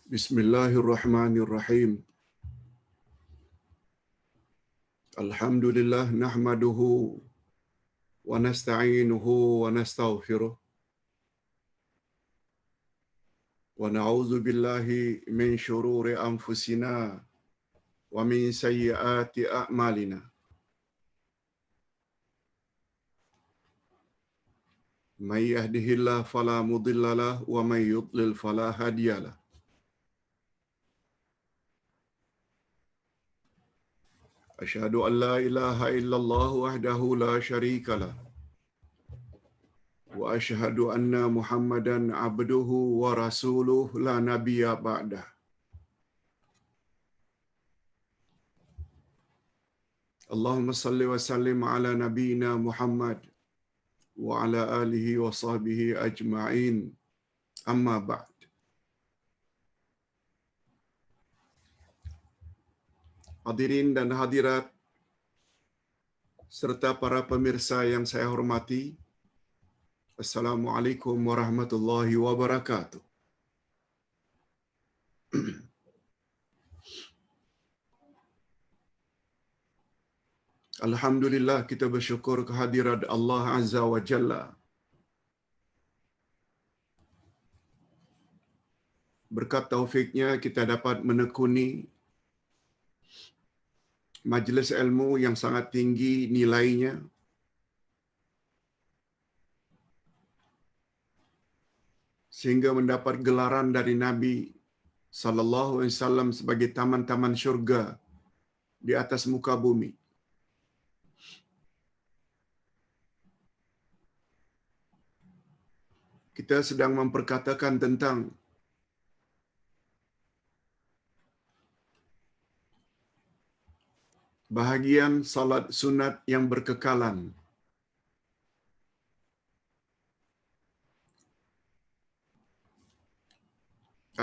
Bismillahirrahmanirrahim. Alhamdulillah nahmaduhu wa nasta'inuhu wa nastaghfiruh wa na'udzu billahi min shururi anfusina wa min sayyiati a'malina. May yahdihillahu fala mudilla lahu wa may yudlil fala hadiya lahu. Asyhadu an la ilaha illallah wahdahu la syarika lah wa asyhadu anna Muhammadan abduhu wa rasuluhu la nabiyya ba'dah. Allahumma salli wa sallim ala nabiyyina Muhammad wa ala alihi wa sahbihi ajma'in. Amma ba'd. Hadirin dan hadirat serta para pemirsa yang saya hormati, Assalamualaikum warahmatullahi wabarakatuh. Alhamdulillah, kita bersyukur kehadirat Allah Azza wa Jalla. Berkat taufiknya kita dapat menekuni majlis ilmu yang sangat tinggi nilainya, sehingga mendapat gelaran dari Nabi sallallahu alaihi wasallam sebagai taman-taman syurga di atas muka bumi. Kita sedang memperkatakan tentang bahagian salat sunat yang berkekalan.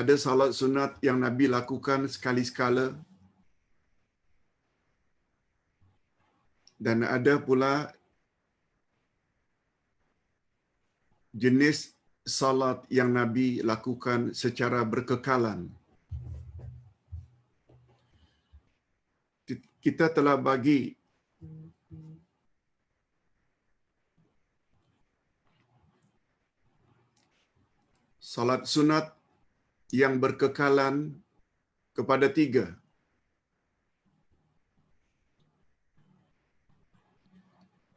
Ada salat sunat yang Nabi lakukan sekali-sekala, dan ada pula jenis salat yang Nabi lakukan secara berkekalan. Kita telah bagi salat sunat yang berkekalan kepada tiga.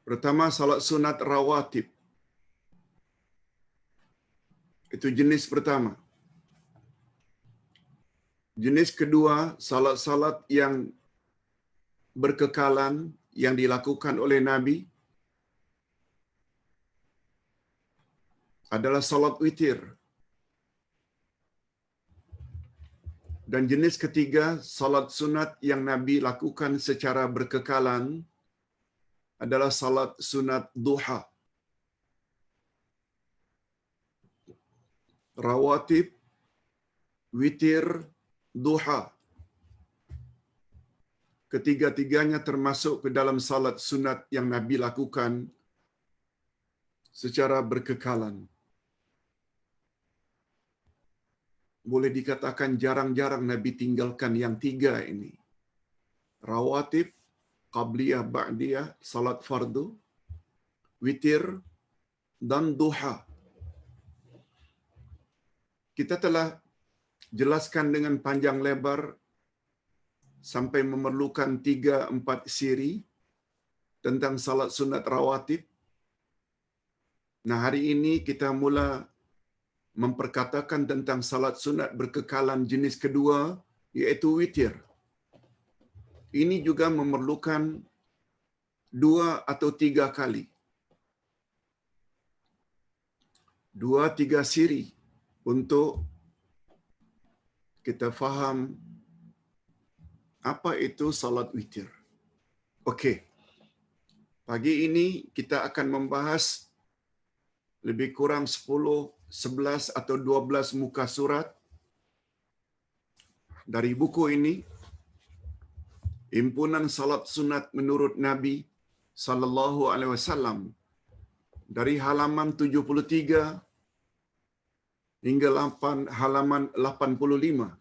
Pertama, salat sunat rawatib. Itu jenis pertama. Jenis kedua, salat-salat yang berkekalan yang dilakukan oleh Nabi adalah salat witir. Dan jenis ketiga, salat sunat yang Nabi lakukan secara berkekalan adalah salat sunat duha. Rawatib, witir, duha. Ketiga-tiganya termasuk ke dalam salat sunat yang Nabi lakukan secara berkekalan. Boleh dikatakan jarang-jarang Nabi tinggalkan yang tiga ini. Rawatib, qabliyah, ba'diyah, salat fardu, witir, dan duha. Kita telah jelaskan dengan panjang lebar sampai memerlukan 3-4 siri tentang salat sunat rawatib. Nah, hari ini kita mula memperkatakan tentang salat sunat berkekalan jenis kedua, iaitu witir. Ini juga memerlukan 2 atau 3 kali. 2-3 siri untuk kita faham apa itu salat witir. Okey. Pagi ini kita akan membahas lebih kurang 10, 11 atau 12 muka surat dari buku ini, Himpunan Salat Sunat Menurut Nabi sallallahu alaihi wasallam, dari halaman 73 hingga halaman 85.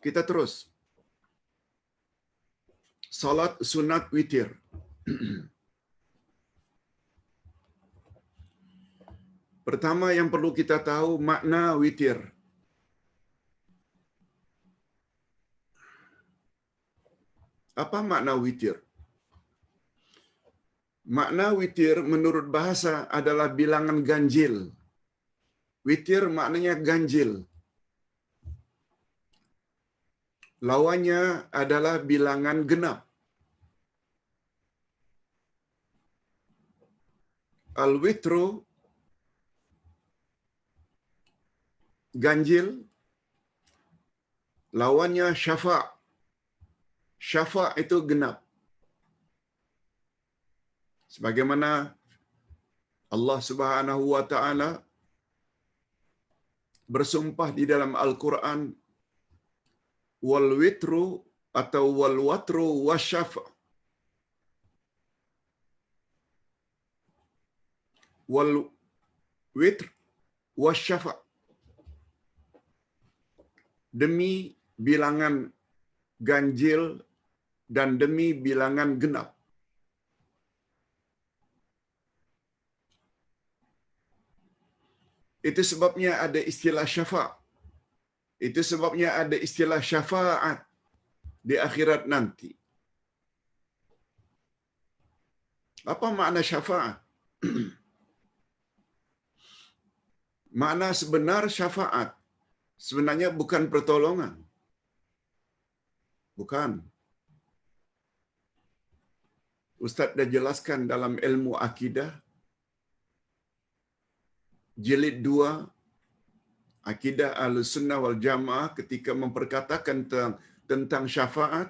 Kita terus. Salat sunat witir. Pertama yang perlu kita tahu makna witir. Apa makna witir? Makna witir menurut bahasa adalah bilangan ganjil. Witir maknanya ganjil. Lawannya adalah bilangan genap. Al-witru ganjil, lawannya syafa'. Syafa' itu genap. Sebagaimana Allah Subhanahu wa taala bersumpah di dalam Al-Quran, wal witru atau wal watru wasyafa'. Wal witr wasyafa'. Demi bilangan ganjil dan demi bilangan genap. Itu sebabnya ada istilah syafa'. Itu sebabnya ada istilah syafa'at di akhirat nanti. Apa makna syafa'at? Makna sebenar syafa'at sebenarnya bukan pertolongan. Bukan. Ustaz dah jelaskan dalam ilmu akidah jilid 2 Akidah Ahlussunnah wal Jamaah ketika memperkatakan tentang syafaat.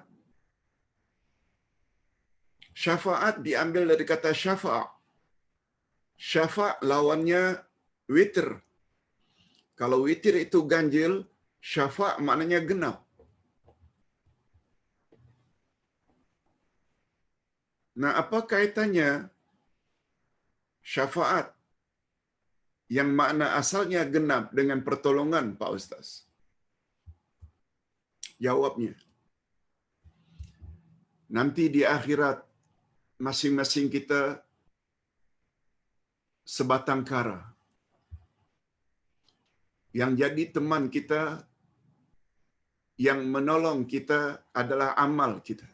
Syafaat diambil dari kata syafa'. Syafa' lawannya witr. Kalau witir itu ganjil, syafa' maknanya genap. Nah, apa kaitannya syafaat yang makna asalnya genap dengan pertolongan, Pak Ustaz? Jawabnya, nanti di akhirat masing-masing kita sebatang kara. Yang jadi teman kita, yang menolong kita adalah amal kita.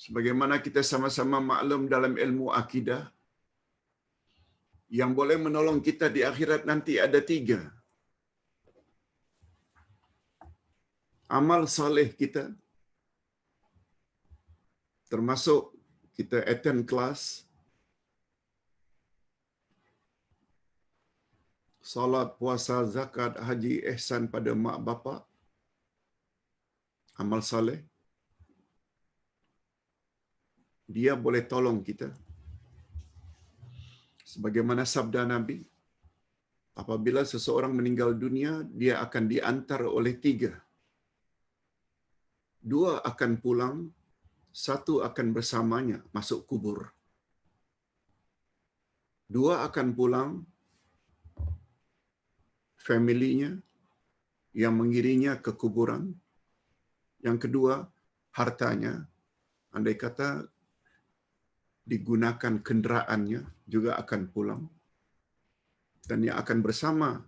Sebagaimana kita sama-sama maklum dalam ilmu akidah, yang boleh menolong kita di akhirat nanti ada 3. Amal saleh kita, termasuk kita attend kelas, salat, puasa, zakat, haji, ihsan pada mak bapak, amal saleh. Dia boleh tolong kita. Sebagaimana sabda Nabi, apabila seseorang meninggal dunia, dia akan diantar oleh 3. 2 akan pulang, 1 akan bersamanya masuk kubur. 2 akan pulang, familinya yang mengiringnya ke kuburan. Yang kedua, hartanya, andai kata digunakan kenderaannya, juga akan pulang. Dan yang akan bersama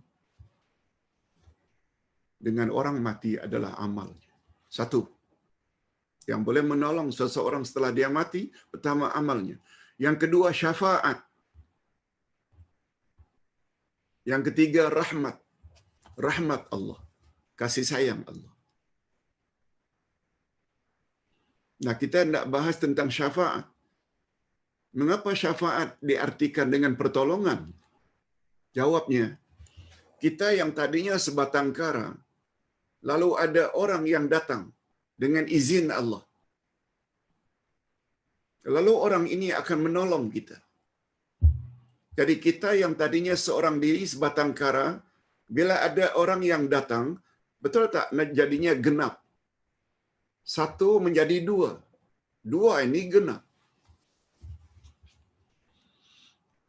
dengan orang mati adalah amalnya. 1. Yang boleh menolong seseorang setelah dia mati, pertama amalnya. Yang kedua, syafaat. Yang ketiga, rahmat. Rahmat Allah. Kasih sayang Allah. Nah, kita hendak bahas tentang syafaat. Mengapa syafaat diartikan dengan pertolongan? Jawabnya, kita yang tadinya sebatang kara, lalu ada orang yang datang dengan izin Allah. Lalu orang ini akan menolong kita. Jadi kita yang tadinya seorang diri sebatang kara, bila ada orang yang datang, betul tak jadinya genap? Satu menjadi dua. Dua ini genap.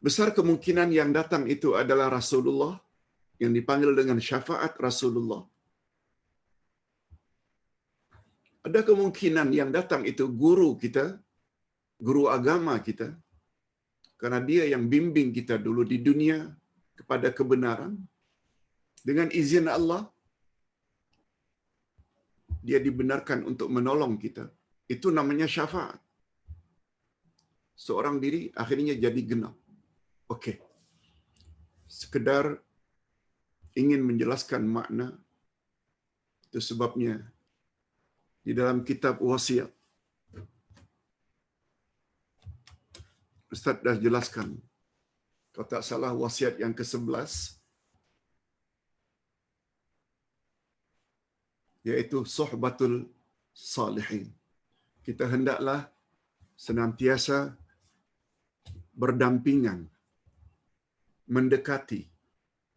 Besar kemungkinan yang datang itu adalah Rasulullah, yang dipanggil dengan syafaat Rasulullah. Ada kemungkinan yang datang itu guru kita, guru agama kita, karena dia yang bimbing kita dulu di dunia kepada kebenaran. Dengan izin Allah, dia dibenarkan untuk menolong kita. Itu namanya syafaat. Seorang diri akhirnya jadi genap. Okey. Sekedar ingin menjelaskan makna. Itu sebabnya di dalam kitab wasiat, Ustaz dah jelaskan, kalau tak salah wasiat yang ke-11, yaitu suhbatul salihin. Kita hendaklah senantiasa berdampingan, mendekati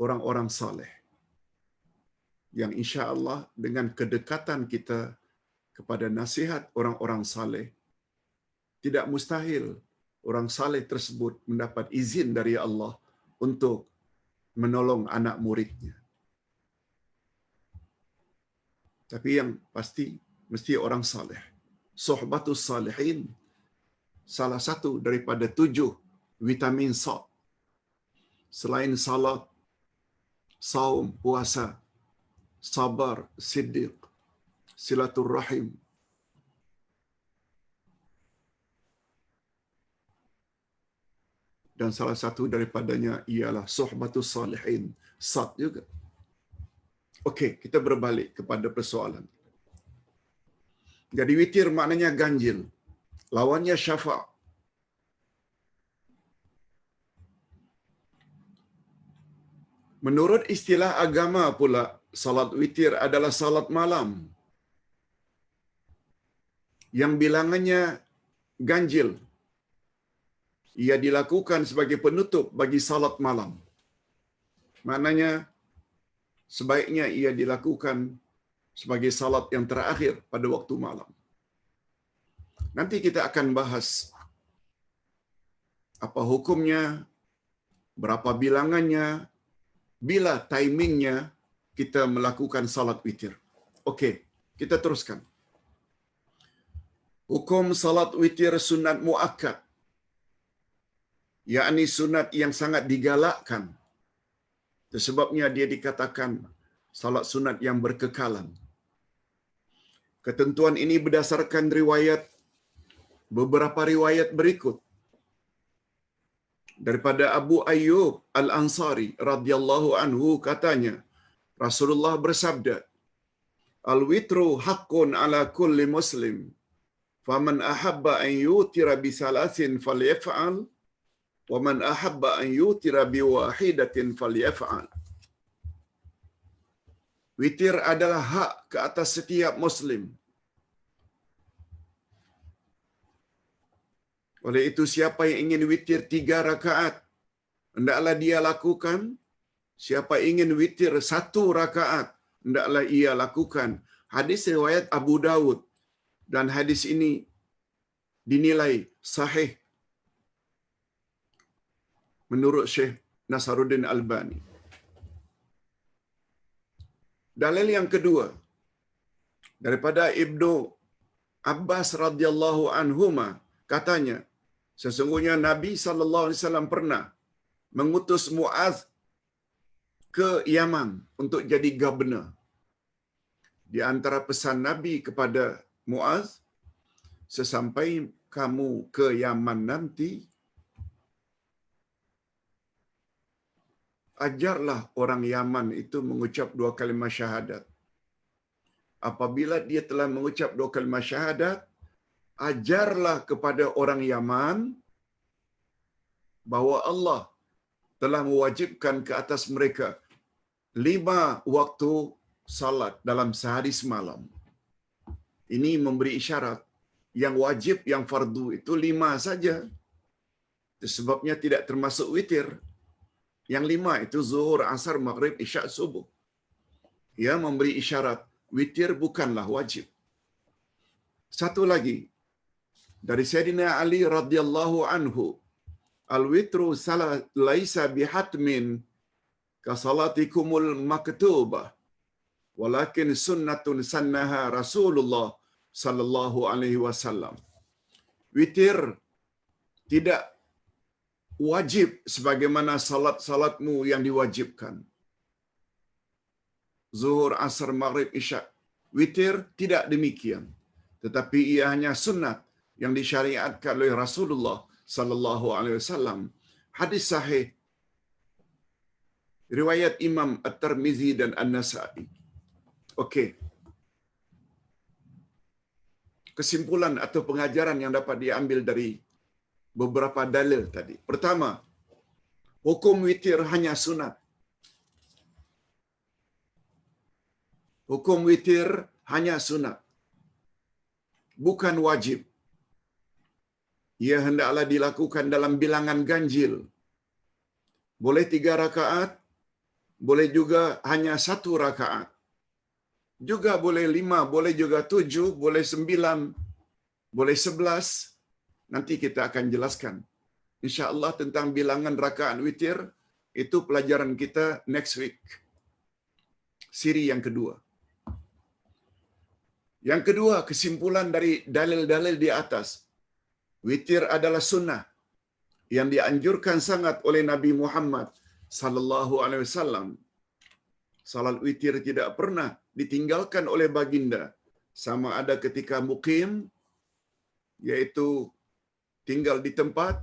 orang-orang saleh. Yang insya-Allah dengan kedekatan kita kepada nasihat orang-orang saleh, tidak mustahil orang saleh tersebut mendapat izin dari Allah untuk menolong anak muridnya. Tapi yang pasti mesti orang saleh. Suhbatus salihin salah satu daripada 7 vitamin sa. Selain salat, saum, puasa, sabar, siddiq, silaturrahim, dan salah satu daripadanya ialah suhbatus salihin, sad juga. Okey, kita berbalik kepada persoalan. Jadi witir maknanya ganjil. Lawannya syafa'. Menurut istilah agama pula, salat witir adalah salat malam yang bilangannya ganjil. Ia dilakukan sebagai penutup bagi salat malam. Maknanya sebaiknya ia dilakukan sebagai salat yang terakhir pada waktu malam. Nanti kita akan bahas apa hukumnya, berapa bilangannya, bila timingnya kita melakukan salat witir. Okey, kita teruskan. Hukum salat witir sunat muakkad, yakni sunat yang sangat digalakkan. Sebabnya dia dikatakan salat sunat yang berkekalan. Ketentuan ini berdasarkan beberapa riwayat berikut. Daripada Abu Ayyub Al-Ansari radhiyallahu anhu katanya, Rasulullah bersabda, "Al-witru haqqun ala kulli muslim. Faman ahabba an yutira bi salasin falyaf'al, wa man ahabba an yutira bi wahidatin falyaf'al." Witir adalah hak ke atas setiap muslim. Oleh itu siapa yang ingin witir 3 rakaat, hendaklah dia lakukan. Siapa ingin witir 1 rakaat, hendaklah ia lakukan. Hadis riwayat Abu Dawud, dan hadis ini dinilai sahih menurut Syekh Nasaruddin Albani. Dalil yang kedua daripada Ibnu Abbas radhiyallahu anhuma, katanya sesungguhnya Nabi sallallahu alaihi wasallam pernah mengutus Muaz ke Yaman untuk jadi gubernur. Di antara pesan Nabi kepada Muaz, sesampai kamu ke Yaman nanti, ajarlah orang Yaman itu mengucap 2 kalimah syahadat. Apabila dia telah mengucap 2 kalimah syahadat, ajarlah kepada orang Yaman bahawa Allah telah mewajibkan ke atas mereka 5 waktu salat dalam sehari semalam. Ini memberi isyarat yang wajib, yang fardu itu 5 saja. Sebabnya tidak termasuk witir. Yang 5 itu zuhur, asar, maghrib, isyak, subuh. Ia memberi isyarat witir bukanlah wajib. Satu lagi dari Sayyidina Ali radhiyallahu anhu, al-witru laisa bihatmin ka salatikumul maktubah walakin sunnatun sannaha Rasulullah sallallahu alaihi wasallam. Witir tidak wajib sebagaimana salat-salatmu yang diwajibkan. Zuhur, asar, maghrib, isya. Witir tidak demikian. Tetapi ia hanya sunnat yang disyariatkan oleh Rasulullah sallallahu alaihi wasallam. Hadis sahih riwayat Imam At-Tirmizi dan An-Nasa'i. Okey. Kesimpulan atau pengajaran yang dapat diambil dari beberapa dalil tadi. Pertama, hukum witir hanya sunat. Hukum witir hanya sunat, bukan wajib. Ia hendaklah dilakukan dalam bilangan ganjil. Boleh 3 rakaat, boleh juga hanya 1 rakaat. Juga boleh 5, boleh juga 7, boleh 9, boleh 11. Nanti kita akan jelaskan, insya-Allah, tentang bilangan rakaat witir. Itu pelajaran kita next week. Siri yang kedua. Yang kedua, kesimpulan dari dalil-dalil di atas. Witir adalah sunnah yang dianjurkan sangat oleh Nabi Muhammad sallallahu alaihi wasallam. Salat witir tidak pernah ditinggalkan oleh baginda, sama ada ketika mukim, yaitu tinggal di tempat,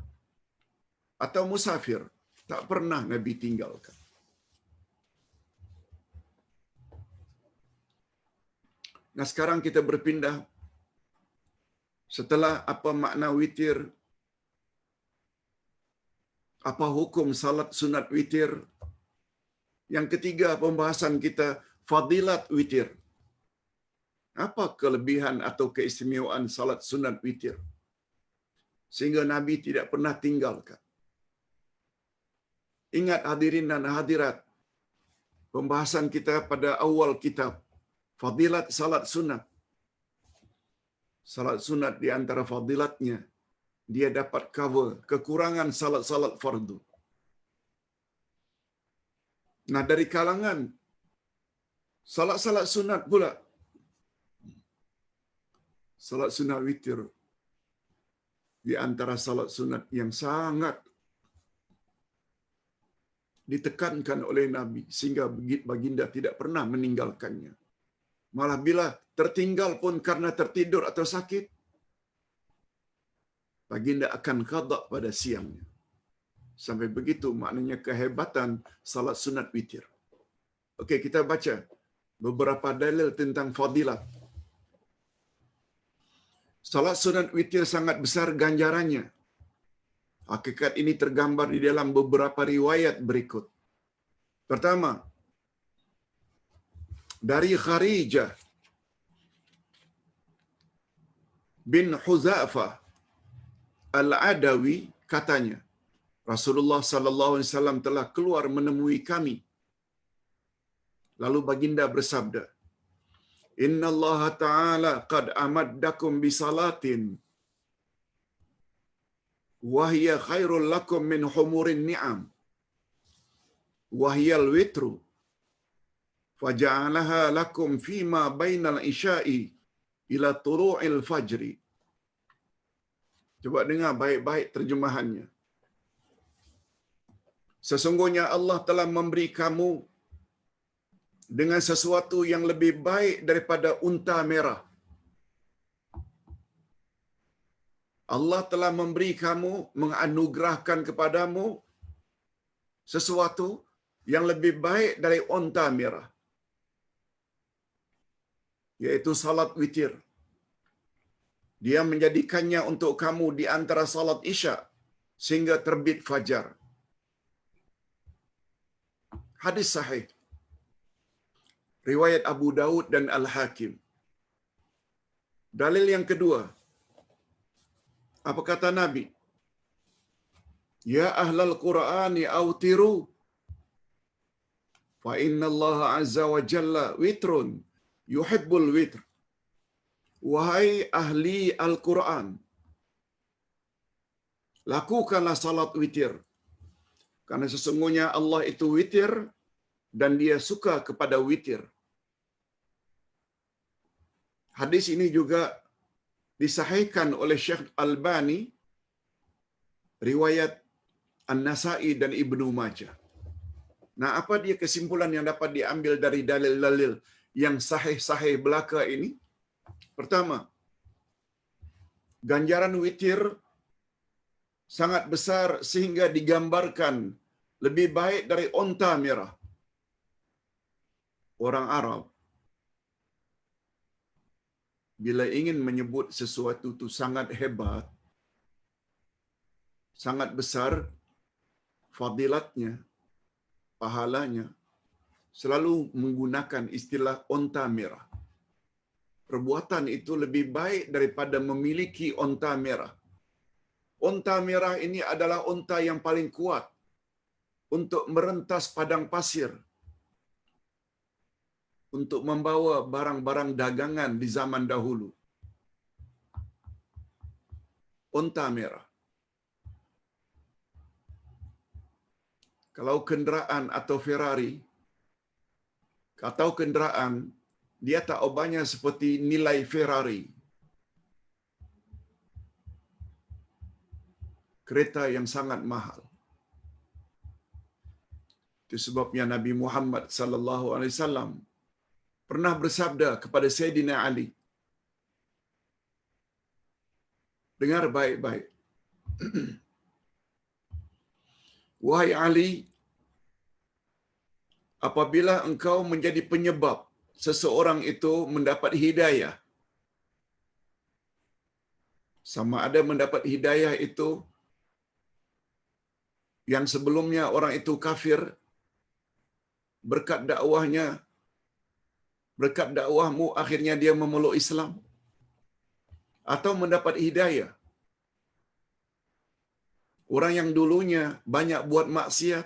atau musafir. Tak pernah Nabi tinggalkan. Nah, sekarang kita berpindah. Setelah apa makna witir, apa hukum salat sunat witir, yang ketiga pembahasan kita, fadilat witir. Apa kelebihan atau keistimewaan salat sunat witir sehingga Nabi tidak pernah tinggalkan? Ingat hadirin dan hadirat, pembahasan kita pada awal kitab, fadilat salat sunat. Salat sunat di antara fadilatnya, dia dapat cover kekurangan salat-salat fardu. Nah, dari kalangan salat-salat sunat pula, salat sunat witir di antara salat sunat yang sangat ditekankan oleh Nabi sehingga baginda tidak pernah meninggalkannya. Malah bila tertinggal pun karena tertidur atau sakit, baginda akan qada pada siangnya. Sampai begitu maknanya kehebatan salat sunat witir. Okey, kita baca beberapa dalil tentang fadilat. Salat sunat witir sangat besar ganjarannya. Hakikat ini tergambar di dalam beberapa riwayat berikut. Pertama, dari Kharijah bin Huzafah Al-Adawi katanya, Rasulullah sallallahu alaihi wasallam telah keluar menemui kami. Lalu baginda bersabda, "Inna Allah Ta'ala qad amaddakum bisalatin wa hiya khairul lakum min humurin ni'am wa hiya al-witru faja'alaha lakum fima bainal isya'i ila tulu'il fajri." Coba dengar baik-baik terjemahannya. Sesungguhnya Allah telah memberi kamu dengan sesuatu yang lebih baik daripada unta merah. Allah telah memberi kamu, menganugerahkan kepadamu sesuatu yang lebih baik dari unta merah, yaitu salat witir. Dia menjadikannya untuk kamu di antara salat isya sehingga terbit fajar. Hadis sahih riwayat Abu Daud dan Al-Hakim. Dalil yang kedua, apa kata Nabi? Ya ahlal Qur'ani autiru fa inna Allah azza wa jalla witrun yuhibbul witr Wahai ahli Al-Quran, lakukanlah salat witir. Karena sesungguhnya Allah itu witir dan dia suka kepada witir. Hadis ini juga disahihkan oleh Syekh Albani, riwayat An-Nasa'i dan Ibnu Majah. Nah, apa dia kesimpulan yang dapat diambil dari dalil-dalil yang sahih-sahih belaka ini? Pertama, ganjaran witir sangat besar sehingga digambarkan lebih baik dari onta merah. Orang Arab bila ingin menyebut sesuatu itu sangat hebat, sangat besar fadilatnya, pahalanya, selalu menggunakan istilah onta merah. Perbuatan itu lebih baik daripada memiliki onta merah. Onta merah ini adalah onta yang paling kuat untuk merentas padang pasir, untuk membawa barang-barang dagangan di zaman dahulu. Onta merah. Kalau kenderaan atau Ferrari, atau kenderaan, dia tak ubahnya seperti nilai Ferrari. Kereta yang sangat mahal. Itu sebabnya Nabi Muhammad sallallahu alaihi wasallam pernah bersabda kepada Sayyidina Ali, dengar baik-baik. Wahai Ali, apabila engkau menjadi penyebab seseorang itu mendapat hidayah, sama ada mendapat hidayah itu yang sebelumnya orang itu kafir, berkat dakwahnya, berkat dakwahmu akhirnya dia memeluk Islam, atau mendapat hidayah orang yang dulunya banyak buat maksiat,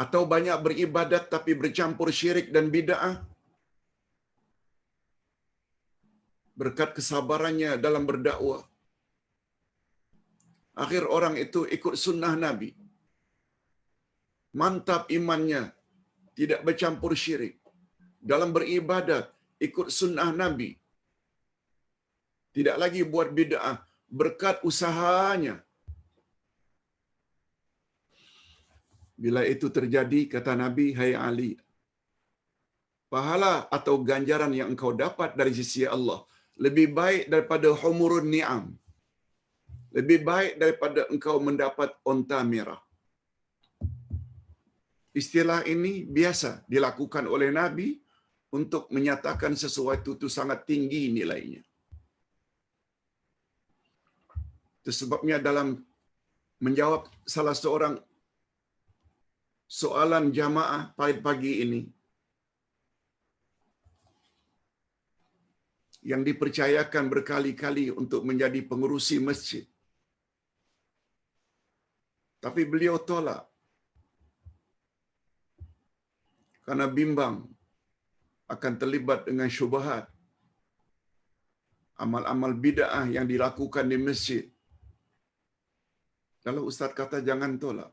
atau banyak beribadat tapi bercampur syirik dan bid'ah, berkat kesabarannya dalam berdakwah, akhir orang itu ikut sunnah Nabi, mantap imannya, tidak bercampur syirik, dalam beribadat ikut sunnah Nabi, tidak lagi buat bid'ah, berkat usahanya. Bila itu terjadi, kata Nabi, hai Ali, pahala atau ganjaran yang engkau dapat dari sisi Allah lebih baik daripada humurun ni'am, lebih baik daripada engkau mendapat onta merah. Istilah ini biasa dilakukan oleh Nabi untuk menyatakan sesuatu itu sangat tinggi nilainya. Itu sebabnya dalam menjawab salah seorang soalan jamaah pagi ini, yang dipercayakan berkali-kali untuk menjadi pengerusi masjid, tapi beliau tolak karena bimbang akan terlibat dengan syubhat, amal-amal bid'ah yang dilakukan di masjid. Kalau Ustaz kata jangan tolak.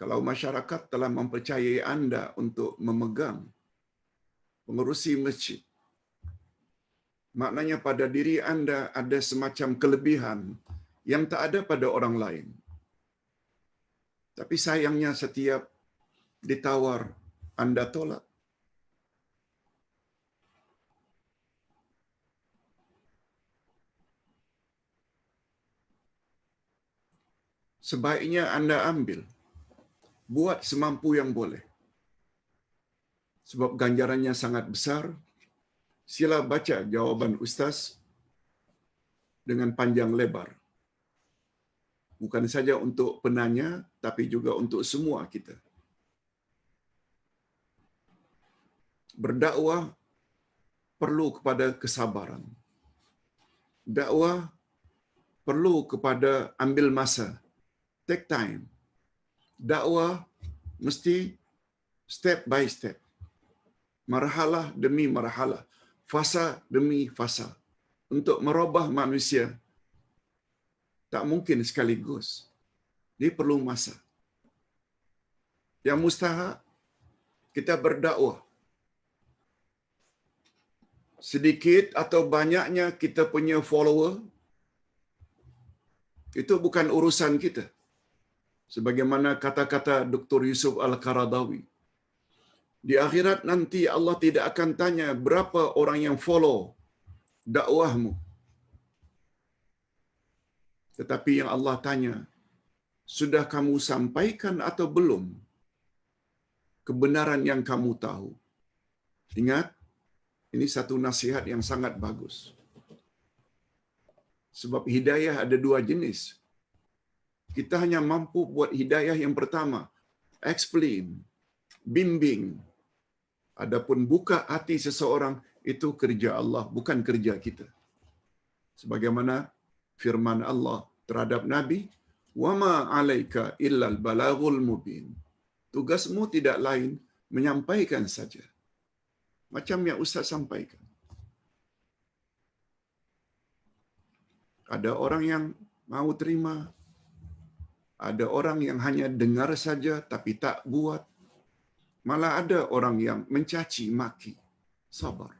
Kalau masyarakat telah mempercayai anda untuk memegang pengerusi masjid, maknanya pada diri anda ada semacam kelebihan yang tak ada pada orang lain. Tapi sayangnya setiap ditawar, anda tolak. Sebaiknya anda ambil, buat semampu yang boleh. Sebab ganjarannya sangat besar. Sila baca jawaban Ustaz dengan panjang lebar. Bukan saja untuk penanya, tapi juga untuk semua kita. Berdakwah perlu kepada kesabaran. Dakwah perlu kepada ambil masa, take time. Dakwah mesti step by step. Marhalah demi marhalah. Fasa demi fasa. Untuk merubah manusia tak mungkin sekaligus. Dia perlu masa. Yang mustahak kita berdakwah. Sedikit atau banyaknya kita punya follower, itu bukan urusan kita. Sebagaimana kata-kata Dr. Yusuf Al-Qaradawi. Di akhirat nanti Allah tidak akan tanya berapa orang yang follow dakwahmu. Tetapi yang Allah tanya, sudah kamu sampaikan atau belum kebenaran yang kamu tahu? Ingat, ini satu nasihat yang sangat bagus. Sebab hidayah ada dua jenis. Kita hanya mampu buat hidayah yang pertama, explain, bimbing. Adapun buka hati seseorang, itu kerja Allah, bukan kerja kita. Sebagaimana firman Allah terhadap Nabi, "Wama 'alaika illal balaghul mubin." Tugasmu tidak lain menyampaikan saja. Macam yang Ustaz sampaikan. Ada orang yang mau terima, ada orang yang hanya dengar saja tapi tak buat. Malah ada orang yang mencaci maki. Sabar.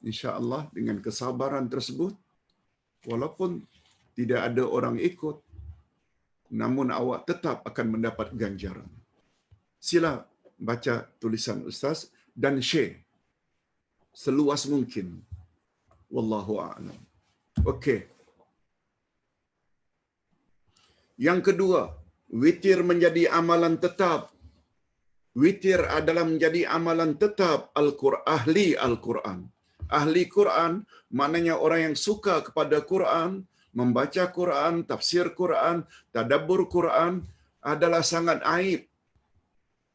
Insya-Allah dengan kesabaran tersebut, walaupun tidak ada orang ikut, namun awak tetap akan mendapat ganjaran. Sila baca tulisan Ustaz dan share seluas mungkin. Wallahu a'lam. Okey. Yang kedua, witir menjadi amalan tetap. Witir adalah menjadi amalan tetap ahli Al-Quran. Ahli Quran maknanya orang yang suka kepada Quran, membaca Quran, tafsir Quran, tadabbur Quran adalah sangat aib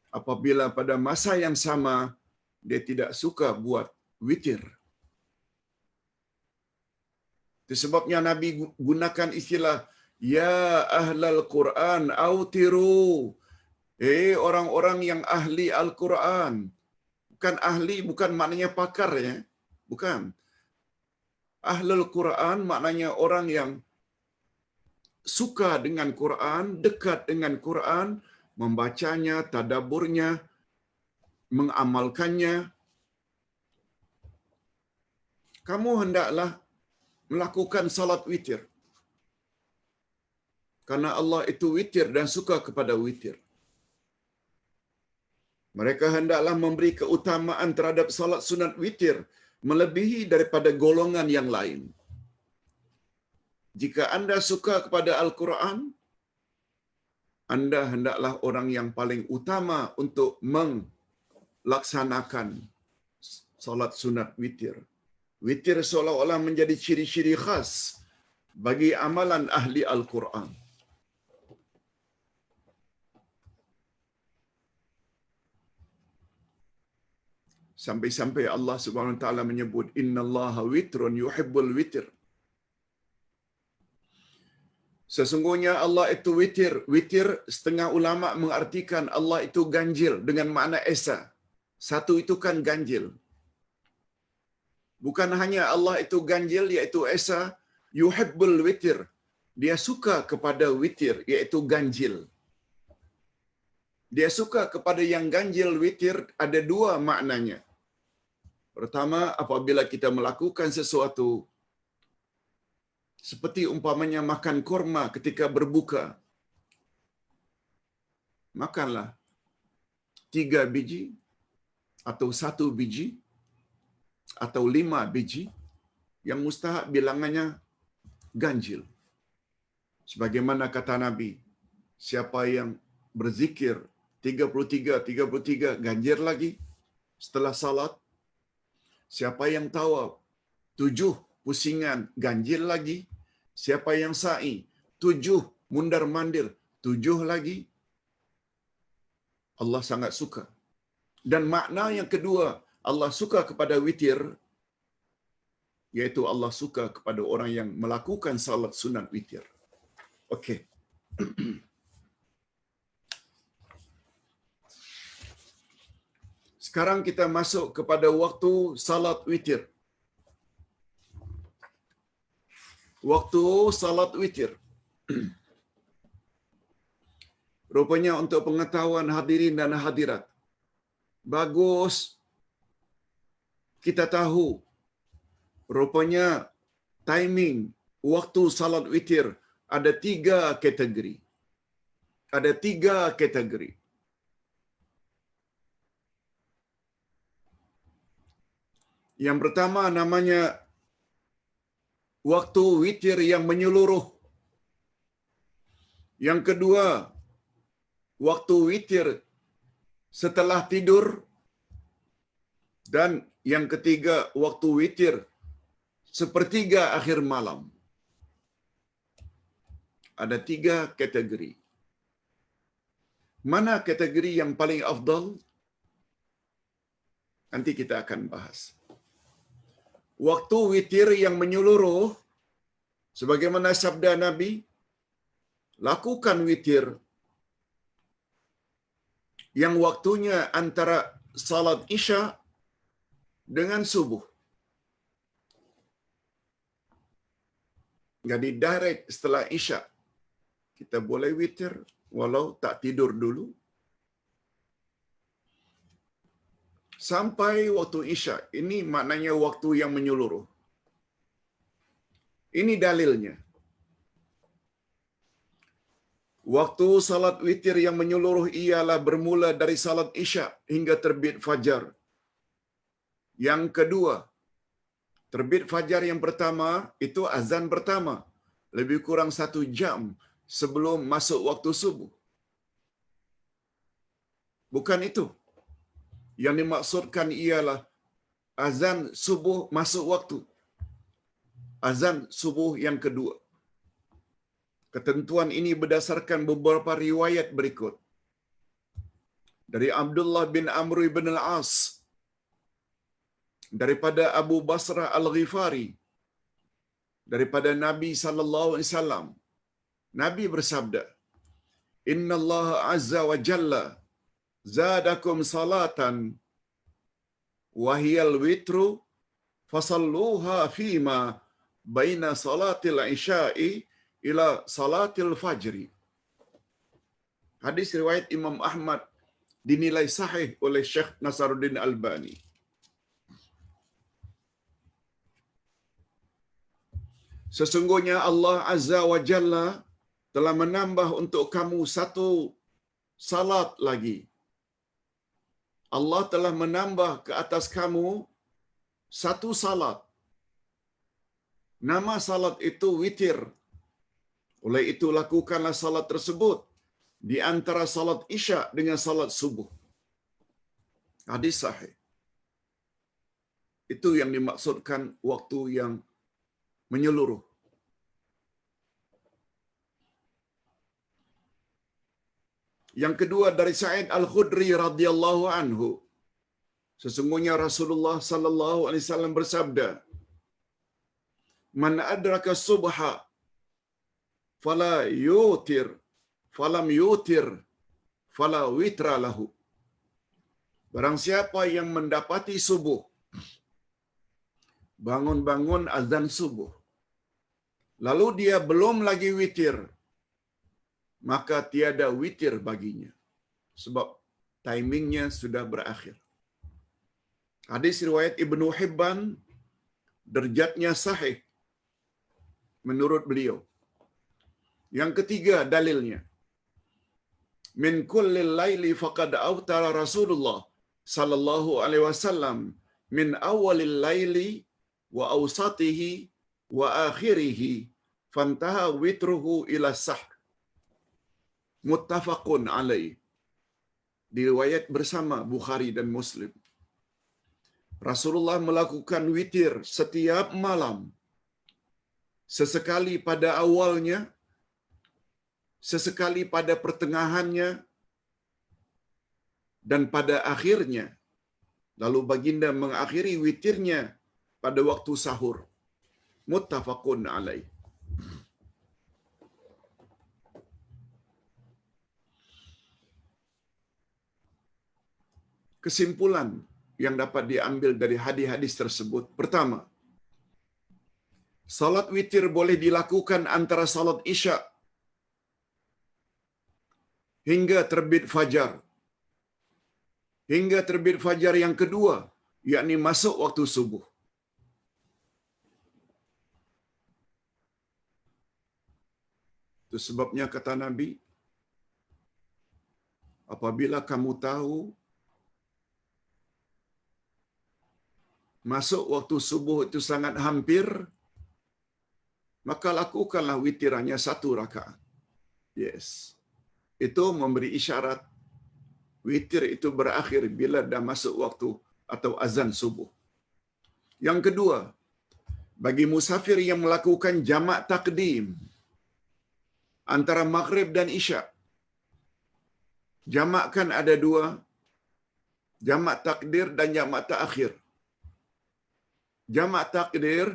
apabila pada masa yang sama dia tidak suka buat witir. Itu sebabnya Nabi gunakan istilah ya ahlal Quran autiru. Orang-orang yang ahli Al-Quran. Bukan ahli, bukan maknanya pakar ya. Bukan. Ahlul Quran maknanya orang yang suka dengan Quran, dekat dengan Quran, membacanya, tadabburnya, mengamalkannya. Kamu hendaklah melakukan salat witir. Karena Allah itu witir dan suka kepada witir. Mereka hendaklah memberi keutamaan terhadap salat sunat witir melebihi daripada golongan yang lain. Jika anda suka kepada Al-Quran, anda hendaklah orang yang paling utama untuk melaksanakan salat sunat witir. Witir seolah-olah menjadi ciri-ciri khas bagi amalan ahli Al-Quran. Sampai-sampai Allah Subhanahu Wa Taala menyebut innallaha witrun yuhibbul witr. Sesungguhnya Allah itu witir. Witir setengah ulama mengartikan Allah itu ganjil dengan makna esa. Satu itu kan ganjil. Bukan hanya Allah itu ganjil iaitu esa, yuhibbul witr. Dia suka kepada witir iaitu ganjil. Dia suka kepada yang ganjil witir ada dua maknanya. Pertama, apabila kita melakukan sesuatu seperti umpamanya makan kurma ketika berbuka. Makanlah 3 biji atau 1 biji atau 5 biji yang mustahak bilangannya ganjil. Sebagaimana kata Nabi, siapa yang berzikir 33 ganjil lagi setelah salat. Siapa yang tawaf 7 pusingan ganjil lagi. Siapa yang sa'i 7 mundar-mandir 7 lagi. Allah sangat suka. Dan makna yang kedua, Allah suka kepada witir, yaitu Allah suka kepada orang yang melakukan salat sunat witir. Okey. Sekarang kita masuk kepada waktu salat witir. Waktu salat witir. Rupanya untuk pengetahuan hadirin dan hadirat, bagus kita tahu rupanya timing waktu salat witir ada 3 kategori. Ada 3 kategori. Yang pertama namanya waktu witir yang menyeluruh. Yang kedua, waktu witir setelah tidur. Dan yang ketiga, waktu witir sepertiga akhir malam. Ada 3 kategori. Mana kategori yang paling afdal? Nanti kita akan bahas. Waktu witir yang menyeluruh, sebagaimana sabda Nabi, lakukan witir yang waktunya antara salat Isya dengan subuh. Jadi direct setelah Isya kita boleh witir walau tak tidur dulu sampai waktu Isya. Ini maknanya waktu yang menyeluruh. Ini dalilnya. Waktu salat witir yang menyeluruh ialah bermula dari salat Isya hingga terbit fajar. Yang kedua, terbit fajar yang pertama itu azan pertama, lebih kurang 1 jam sebelum masuk waktu subuh. Bukan itu. Yang dimaksudkan ialah azan subuh masuk waktu. Azan subuh yang kedua. Ketentuan ini berdasarkan beberapa riwayat berikut. Dari Abdullah bin Amr bin al-As, daripada Abu Basrah Al-Ghifari, daripada Nabi sallallahu alaihi wasallam. Nabi bersabda, "Inna Allah azza wa jalla zadakum salatan wa hiyal witru fasalluha fima baina salatil isya'i ila salatil fajri." Hadis riwayat Imam Ahmad dinilai sahih oleh Syekh Nasaruddin Albani. Sesungguhnya Allah Azza wa Jalla telah menambah untuk kamu 1 salat lagi. Allah telah menambah ke atas kamu 1 salat. Nama salat itu witir. Oleh itu lakukanlah salat tersebut di antara salat Isya dengan salat subuh. Hadis sahih. Itu yang dimaksudkan waktu yang menyeluruh. Yang kedua dari Sa'id Al-Khudri radhiyallahu anhu, sesungguhnya Rasulullah sallallahu alaihi wasallam bersabda, "Man adraka subha fala yutir, falam yutir, fala witra lahu." Barang siapa yang mendapati subuh, bangun-bangun azan subuh, lalu dia belum lagi witir, maka tiada witir baginya. Sebab timingnya sudah berakhir. Hadis riwayat Ibnu Hibban, derjatnya sahih menurut beliau. Yang ketiga dalilnya, min kulli laili faqad awtara Rasulullah sallallahu alaihi wasallam min awalil laili wa awsatihi wa akhirihi fantaha witruhu ila sahr. Muttafaqun alaih. Diriwayat bersama Bukhari dan Muslim. Rasulullah melakukan witir setiap malam. Sesekali pada awalnya, sesekali pada pertengahannya, dan pada akhirnya. Lalu baginda mengakhiri witirnya pada waktu sahur. Muttafaqun alaih. kesimpulan yang dapat diambil dari hadis-hadis tersebut. Pertama, salat witir boleh dilakukan antara salat Isya hingga terbit fajar. Hingga terbit fajar yang kedua, yakni masuk waktu subuh. Itu sebabnya kata Nabi, apabila kamu tahu masuk waktu subuh itu sangat hampir, maka lakukanlah witir hanya 1 rakaat. Yes. Itu memberi isyarat witir itu berakhir bila dah masuk waktu atau azan subuh. Yang kedua, bagi musafir yang melakukan jamak takdim antara maghrib dan isya. Jamak kan ada 2, jamak takdir dan jamak ta'akhir. Jamak takdir,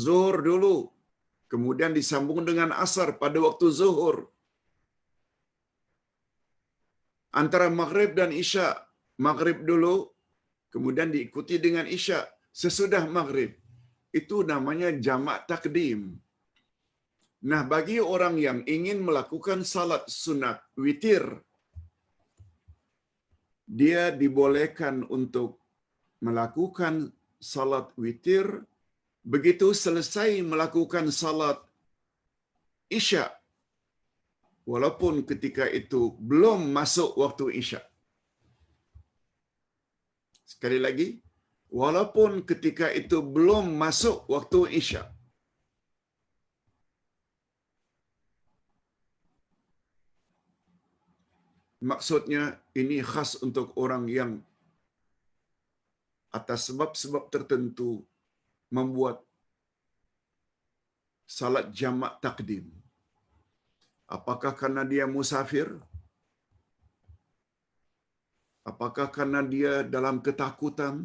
zuhur dulu, kemudian disambung dengan asar pada waktu zuhur. Antara maghrib dan isya, maghrib dulu, kemudian diikuti dengan isya sesudah maghrib. Itu namanya jamak takdim. Nah, bagi orang yang ingin melakukan salat sunat witir, dia dibolehkan untuk melakukan salat witir begitu selesai melakukan salat isya, walaupun ketika itu belum masuk waktu isya. Sekali lagi, walaupun ketika itu belum masuk waktu isya. Maksudnya ini khas untuk orang yang atas sebab-sebab tertentu membuat salat jamak takdim. Apakah karena dia musafir? Apakah karena dia dalam ketakutan?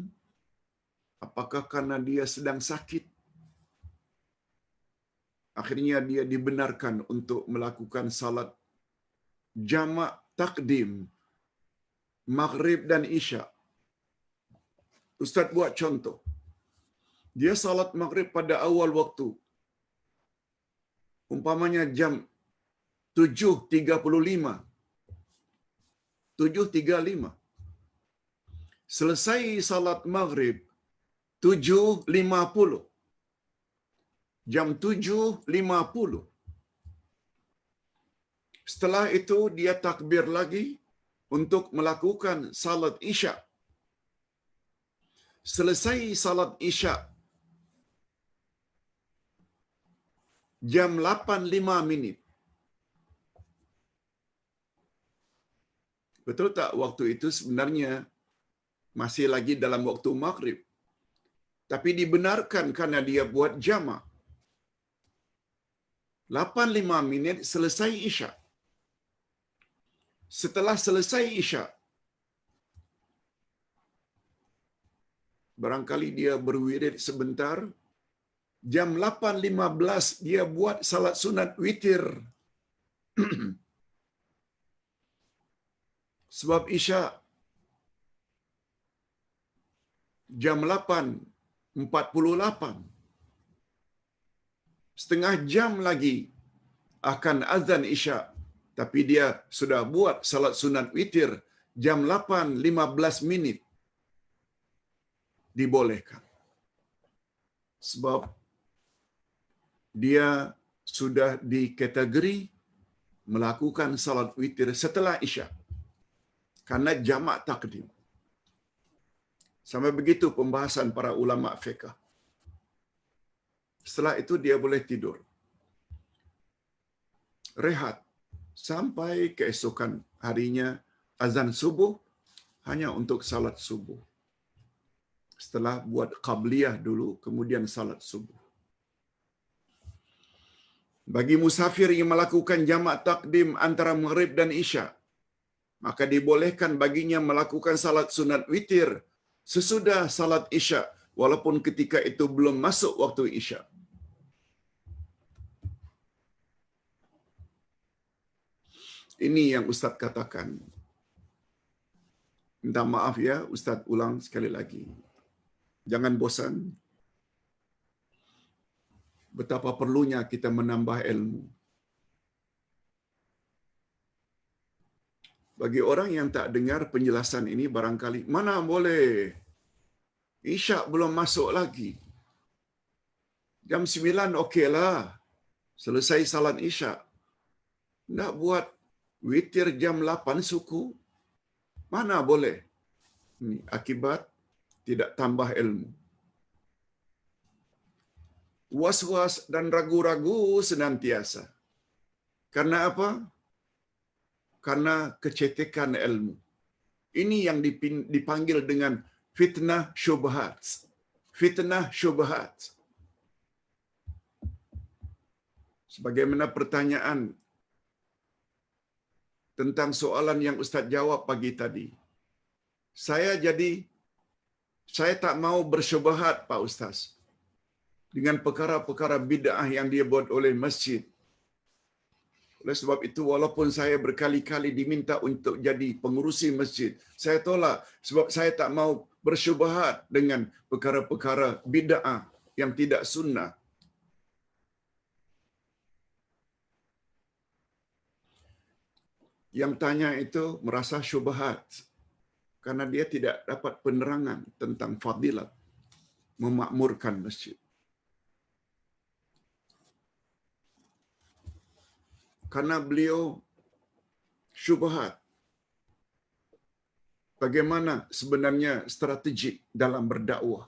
Apakah karena dia sedang sakit? Akhirnya dia dibenarkan untuk melakukan salat jamak takdim maghrib dan isya. Ustaz buat contoh. Dia salat maghrib pada awal waktu. Umpamanya jam 7.35. 7.35. Selesai salat maghrib 7.50. Jam 7.50. Setelah itu dia takbir lagi untuk melakukan salat isya. Selesai salat isya jam 8.05. Betul tak waktu itu sebenarnya masih lagi dalam waktu maghrib. Tapi dibenarkan karena dia buat jamak. 8.05 selesai isya. Setelah selesai isya, barangkali dia berwirid sebentar, jam 8.15 dia buat salat sunat witir. Sebab isya jam 8.48. Setengah jam lagi akan azan isya, tapi dia sudah buat salat sunat witir jam 8.15. Dibolehkan. Sebab dia sudah dikategori melakukan salat witir setelah isya. Karena jamak takdim. Sampai begitu pembahasan para ulama fiqh. Setelah itu dia boleh tidur. Rehat sampai keesokan harinya azan subuh hanya untuk salat subuh. Setelah buat qabliyah dulu, kemudian salat subuh. Bagi musafir yang melakukan jamak takdim antara maghrib dan isya, maka dibolehkan baginya melakukan salat sunat witir sesudah salat isya, walaupun ketika itu belum masuk waktu isya. Ini yang Ustaz katakan. Minta maaf ya, Ustaz ulang sekali lagi. Jangan bosan. Betapa perlunya kita menambah ilmu. Bagi orang yang tak dengar penjelasan ini barangkali, mana boleh. Isyak belum masuk lagi. Jam 9 okeylah. Selesai salat isyak. Nak buat witir jam 8 suku? Mana boleh. Ini akibat tidak tambah ilmu. Was-was dan ragu-ragu senantiasa. Karena apa? Karena kecetekan ilmu. Ini yang dipanggil dengan fitnah syubhat. Fitnah syubhat. Sebagaimana pertanyaan tentang soalan yang Ustaz jawab pagi tadi. Saya tak mau bersyubhat, Pak Ustaz, dengan perkara-perkara bid'ah yang dia buat oleh masjid. Oleh sebab itu, walaupun saya berkali-kali diminta untuk jadi pengurusi masjid, saya tolak sebab saya tak mau bersyubhat dengan perkara-perkara bid'ah yang tidak sunnah. Yang tanya itu merasa syubhat karena dia tidak dapat penerangan tentang fadilat memakmurkan masjid. Karena beliau syubhat. Bagaimana sebenarnya strategik dalam berdakwah.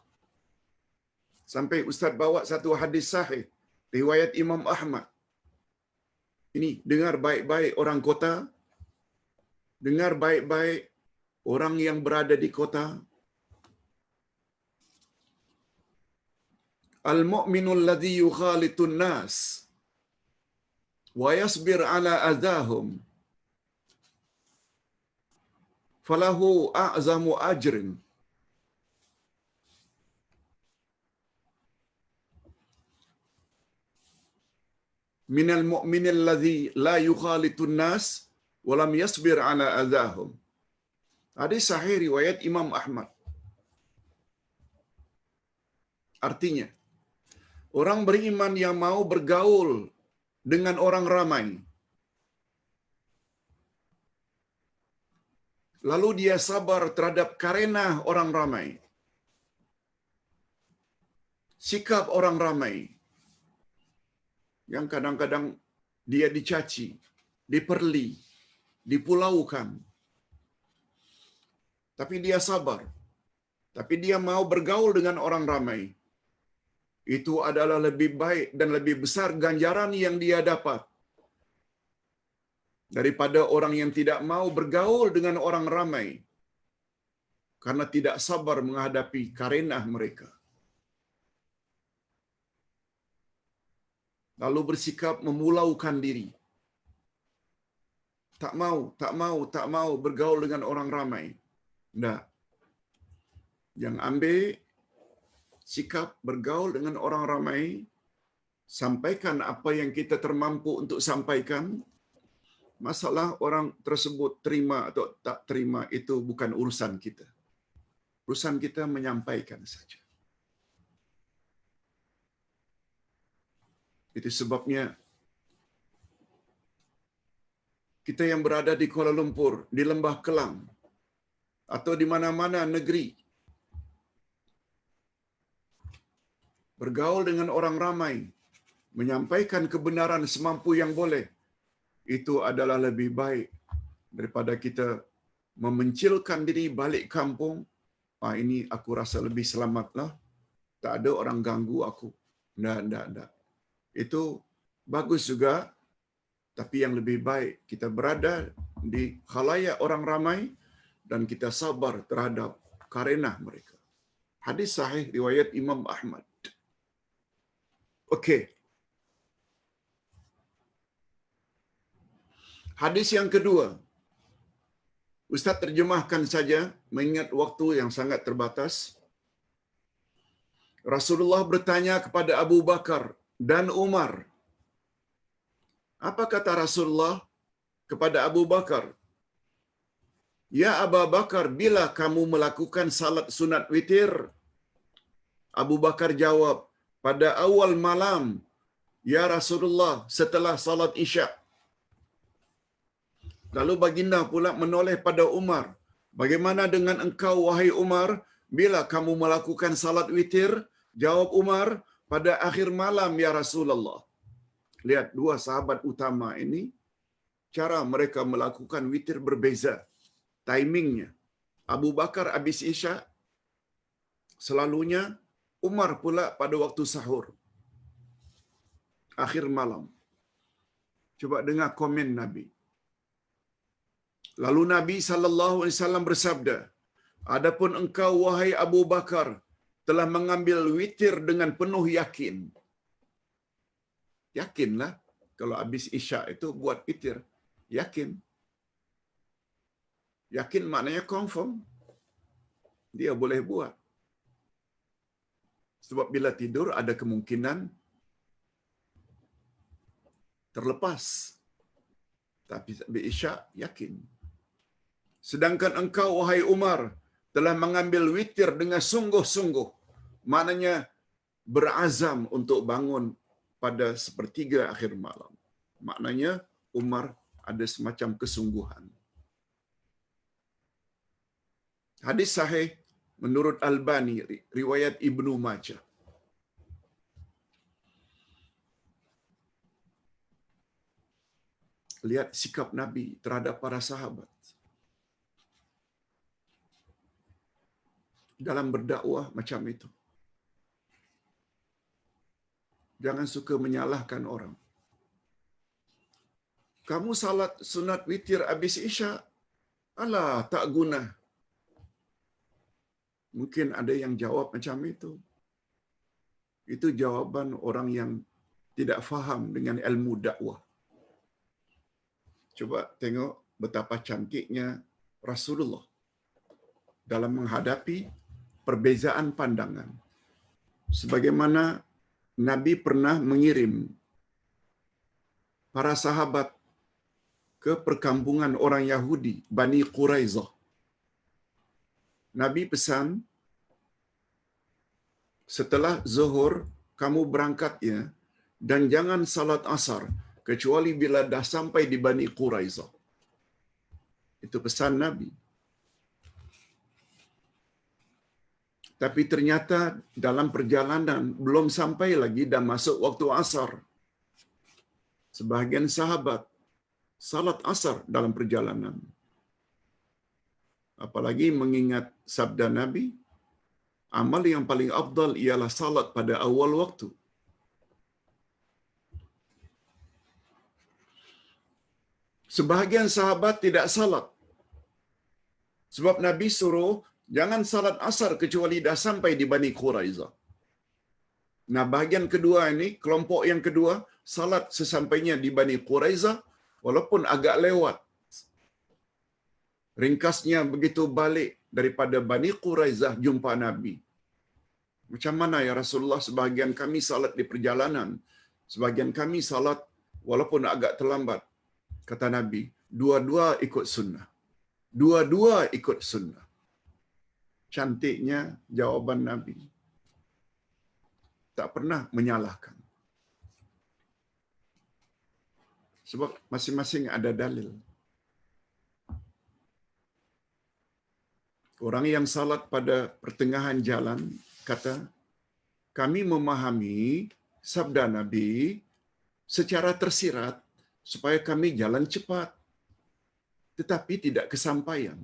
Sampai Ustaz bawa satu hadis sahih riwayat Imam Ahmad. Ini dengar baik-baik orang kota, dengar baik-baik orang yang berada di kota. Al-mu'minul ladzi yukhalitun nas wa yasbir ala adahum falahu a'zamu ajrin minal mu'minil ladzi la yukhalitun nas wa lam yasbir ala adahum. Hadis sahih riwayat Imam Ahmad. Artinya, orang beriman yang mau bergaul dengan orang ramai, lalu dia sabar terhadap karenah orang ramai, sikap orang ramai, yang kadang-kadang dia dicaci, diperli, dipulaukan. Tapi dia sabar. Tapi dia mau bergaul dengan orang ramai. Itu adalah lebih baik dan lebih besar ganjaran yang dia dapat daripada orang yang tidak mau bergaul dengan orang ramai karena tidak sabar menghadapi karenah mereka. Lalu bersikap memulaukan diri. Tak mau bergaul dengan orang ramai. Tidak. Yang ambil sikap bergaul dengan orang ramai, sampaikan apa yang kita termampu untuk sampaikan. Masalah orang tersebut terima atau tak terima itu bukan urusan kita. Urusan kita menyampaikan saja. Itu sebabnya kita yang berada di Kuala Lumpur, di Lembah Kelang, atau di mana-mana negeri, bergaul dengan orang ramai, menyampaikan kebenaran semampu yang boleh, itu adalah lebih baik daripada kita memencilkan diri balik kampung. Ini aku rasa lebih selamatlah. Tak ada orang ganggu aku. Tidak. Itu bagus juga. Tapi yang lebih baik kita berada di khalayak orang ramai dan kita sabar terhadap karenah mereka. Hadis sahih riwayat Imam Ahmad. Okey. Hadis yang kedua. Ustaz terjemahkan saja mengingat waktu yang sangat terbatas. Rasulullah bertanya kepada Abu Bakar dan Umar. Apa kata Rasulullah kepada Abu Bakar? Ya Abu Bakar, bila kamu melakukan salat sunat witir? Abu Bakar jawab, pada awal malam, ya Rasulullah, setelah salat Isya. Lalu baginda pula menoleh pada Umar, bagaimana dengan engkau wahai Umar, bila kamu melakukan salat witir? Jawab Umar, pada akhir malam ya Rasulullah. Lihat dua sahabat utama ini, cara mereka melakukan witir berbeza, timingnya. Abu Bakar habis Isya selalunya, Umar pula pada waktu sahur, akhir malam. Coba dengar komen Nabi. Lalu Nabi SAW bersabda, adapun engkau wahai Abu Bakar telah mengambil witir dengan penuh yakin. Yakinlah kalau habis Isya itu buat witir. Yakin. Yakin maknanya confirm. Dia boleh buat. Sebab bila tidur ada kemungkinan terlepas. Tapi habis Isya yakin. Sedangkan engkau wahai Umar telah mengambil witir dengan sungguh-sungguh. Maknanya berazam untuk bangun pada sepertiga akhir malam. Maknanya Umar ada semacam kesungguhan. Hadis sahih menurut Albani, riwayat Ibnu Majah. Lihat sikap Nabi terhadap para sahabat. Dalam berdakwah macam itu. Jangan suka menyalahkan orang. Kamu salat sunat witir habis Isya, alah tak guna. Mungkin ada yang jawab macam itu. Itu jawaban orang yang tidak faham dengan ilmu dakwah. Coba tengok betapa cantiknya Rasulullah dalam menghadapi perbezaan pandangan. Sebagaimana Nabi pernah mengirim para sahabat ke perkampungan orang Yahudi, Bani Quraizah. Nabi pesan, setelah zuhur, kamu berangkat ya, dan jangan salat asar, kecuali bila dah sampai di Bani Quraizah. Itu pesan Nabi. Tapi ternyata dalam perjalanan belum sampai lagi dan masuk waktu asar. Sebahagian sahabat salat asar dalam perjalanan. Apalagi mengingat sabda Nabi, amal yang paling afdal ialah salat pada awal waktu. Sebahagian sahabat tidak salat. Sebab Nabi suruh jangan salat asar kecuali dah sampai di Bani Quraizah. Nah, bahagian kedua ini, kelompok yang kedua, salat sesampainya di Bani Quraizah, walaupun agak lewat. Ringkasnya begitu balik daripada Bani Quraizah jumpa Nabi. Macam mana ya Rasulullah, sebahagian kami salat di perjalanan, sebahagian kami salat walaupun agak terlambat. Kata Nabi, dua-dua ikut sunnah. Dua-dua ikut sunnah. Cantiknya jawaban Nabi. Tak pernah menyalahkan. Sebab masing-masing ada dalil. Orang yang salat pada pertengahan jalan kata, kami memahami sabda Nabi secara tersirat supaya kami jalan cepat, tetapi tidak kesampaian.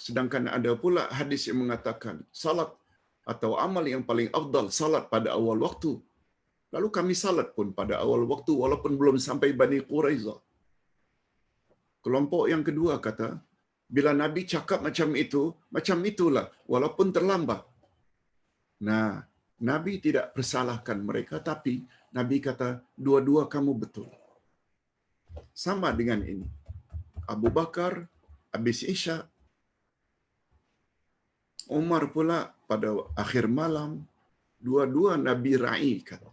Sedangkan ada pula hadis yang mengatakan salat atau amal yang paling afdal salat pada awal waktu. Lalu kami salat pun pada awal waktu walaupun belum sampai Bani Quraizah. Kelompok yang kedua kata, bila Nabi cakap macam itulah walaupun terlambat. Nah, Nabi tidak persalahkan mereka, tapi Nabi kata, dua-dua kamu betul. Sama dengan ini. Abu Bakar habis Isya, Umar pula pada akhir malam, dua-dua Nabi ra'i kata.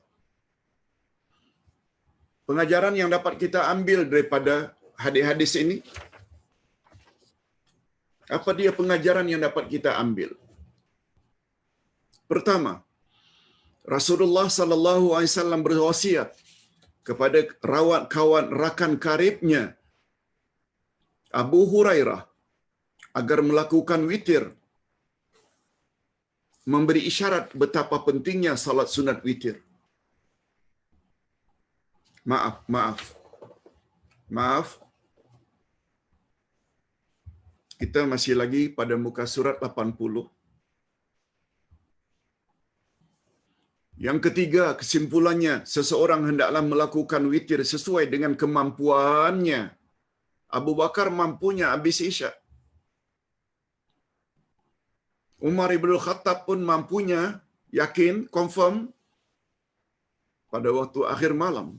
Pengajaran yang dapat kita ambil daripada hadis-hadis ini, Apa dia pengajaran yang dapat kita ambil? Pertama, Rasulullah sallallahu alaihi wasallam berwasiat kepada rakan karibnya Abu Hurairah agar melakukan witir, memberi isyarat betapa pentingnya salat sunat witir. Maaf. Kita masih lagi pada muka surat 80. Yang ketiga, kesimpulannya, seseorang hendaklah melakukan witir sesuai dengan kemampuannya. Abu Bakar mampunya habis Isya. Umar ibn Khattab pun mampunya, yakin, confirm, pada waktu akhir malam.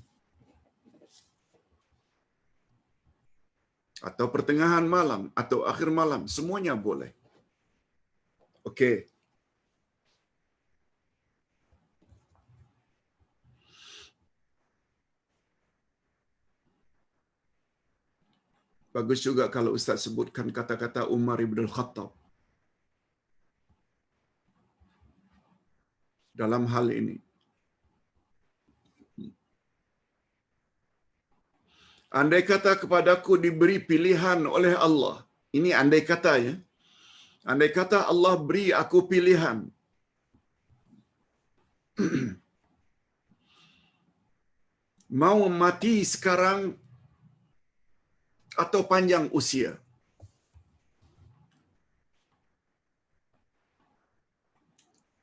Atau pertengahan malam, atau akhir malam. Semuanya boleh. Okey. Bagus juga kalau Ustaz sebutkan kata-kata Umar ibn Khattab dalam hal ini. Andai kata kepadaku diberi pilihan oleh Allah. Ini andai kata ya. Andai kata Allah beri aku pilihan. Mau mati sekarang atau panjang usia.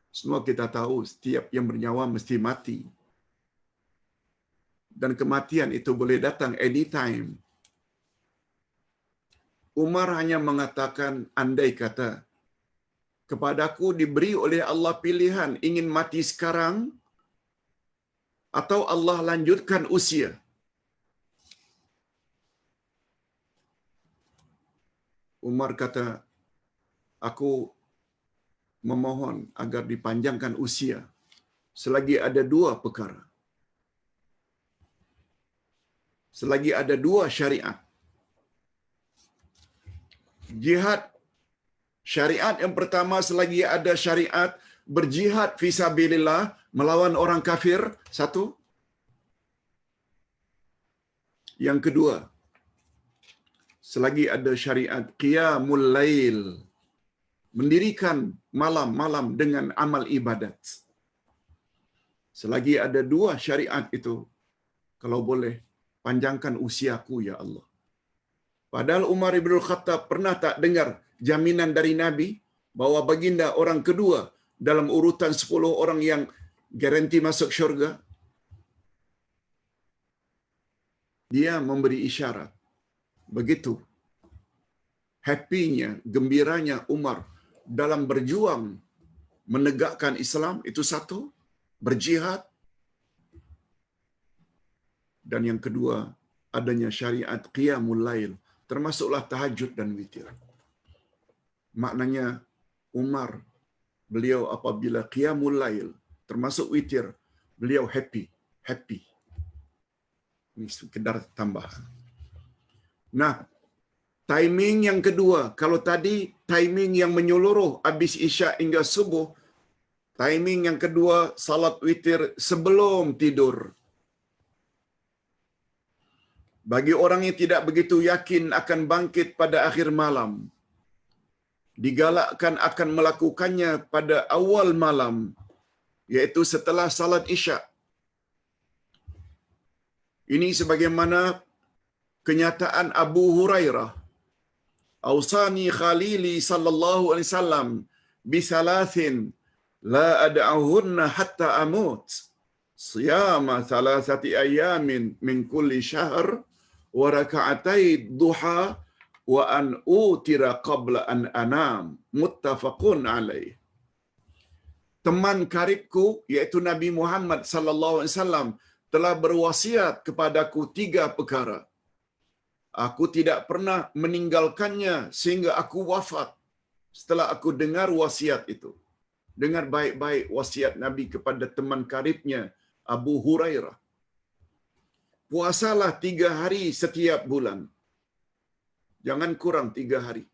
Semua kita tahu setiap yang bernyawa mesti mati. Dan kematian itu boleh datang anytime. Umar hanya mengatakan andai kata kepadaku diberi oleh Allah pilihan ingin mati sekarang atau Allah lanjutkan usia. Umar kata, aku memohon agar dipanjangkan usia selagi ada dua perkara. Selagi ada dua syariat. Jihad, syariat yang pertama selagi ada syariat berjihad fisabilillah melawan orang kafir, satu. Yang kedua, selagi ada syariat qiyamul lail, mendirikan malam-malam dengan amal ibadat. Selagi ada dua syariat itu, kalau boleh, panjangkan usiaku ya Allah. Padahal Umar ibn Khattab pernah tak dengar jaminan dari Nabi bahwa baginda orang kedua dalam urutan 10 orang yang garanti masuk syurga? Dia memberi isyarat. Begitu happy-nya, gembiranya Umar dalam berjuang menegakkan Islam, itu satu, berjihad. Dan yang kedua, adanya syariat qiyamul lail, termasuklah tahajud dan witir. Maknanya Umar, beliau apabila qiyamul lail, termasuk witir, beliau happy. Ini sekedar tambahan. Nah, timing yang kedua, kalau tadi timing yang menyeluruh habis Isya hingga subuh, timing yang kedua salat witir sebelum tidur. Bagi orang yang tidak begitu yakin akan bangkit pada akhir malam, digalakkan akan melakukannya pada awal malam, yaitu setelah salat Isya. Ini sebagaimana kenyataan Abu Hurairah, "Ausani khalili sallallahu alaihi wasallam bi thalathin la ad'uhunna hatta amut. Siyama thalathati ayamin min kulli syahr wa raka'atai duha wa an utira qabla an anam." Muttafaqun alaih. Teman karibku yaitu Nabi Muhammad sallallahu alaihi wasallam telah berwasiat kepadaku 3 perkara. Aku tidak pernah meninggalkannya sehingga aku wafat. Setelah aku dengar wasiat itu. Dengar baik-baik wasiat Nabi kepada teman karibnya Abu Hurairah. Puasalah 3 hari setiap bulan. Jangan kurang 3 hari.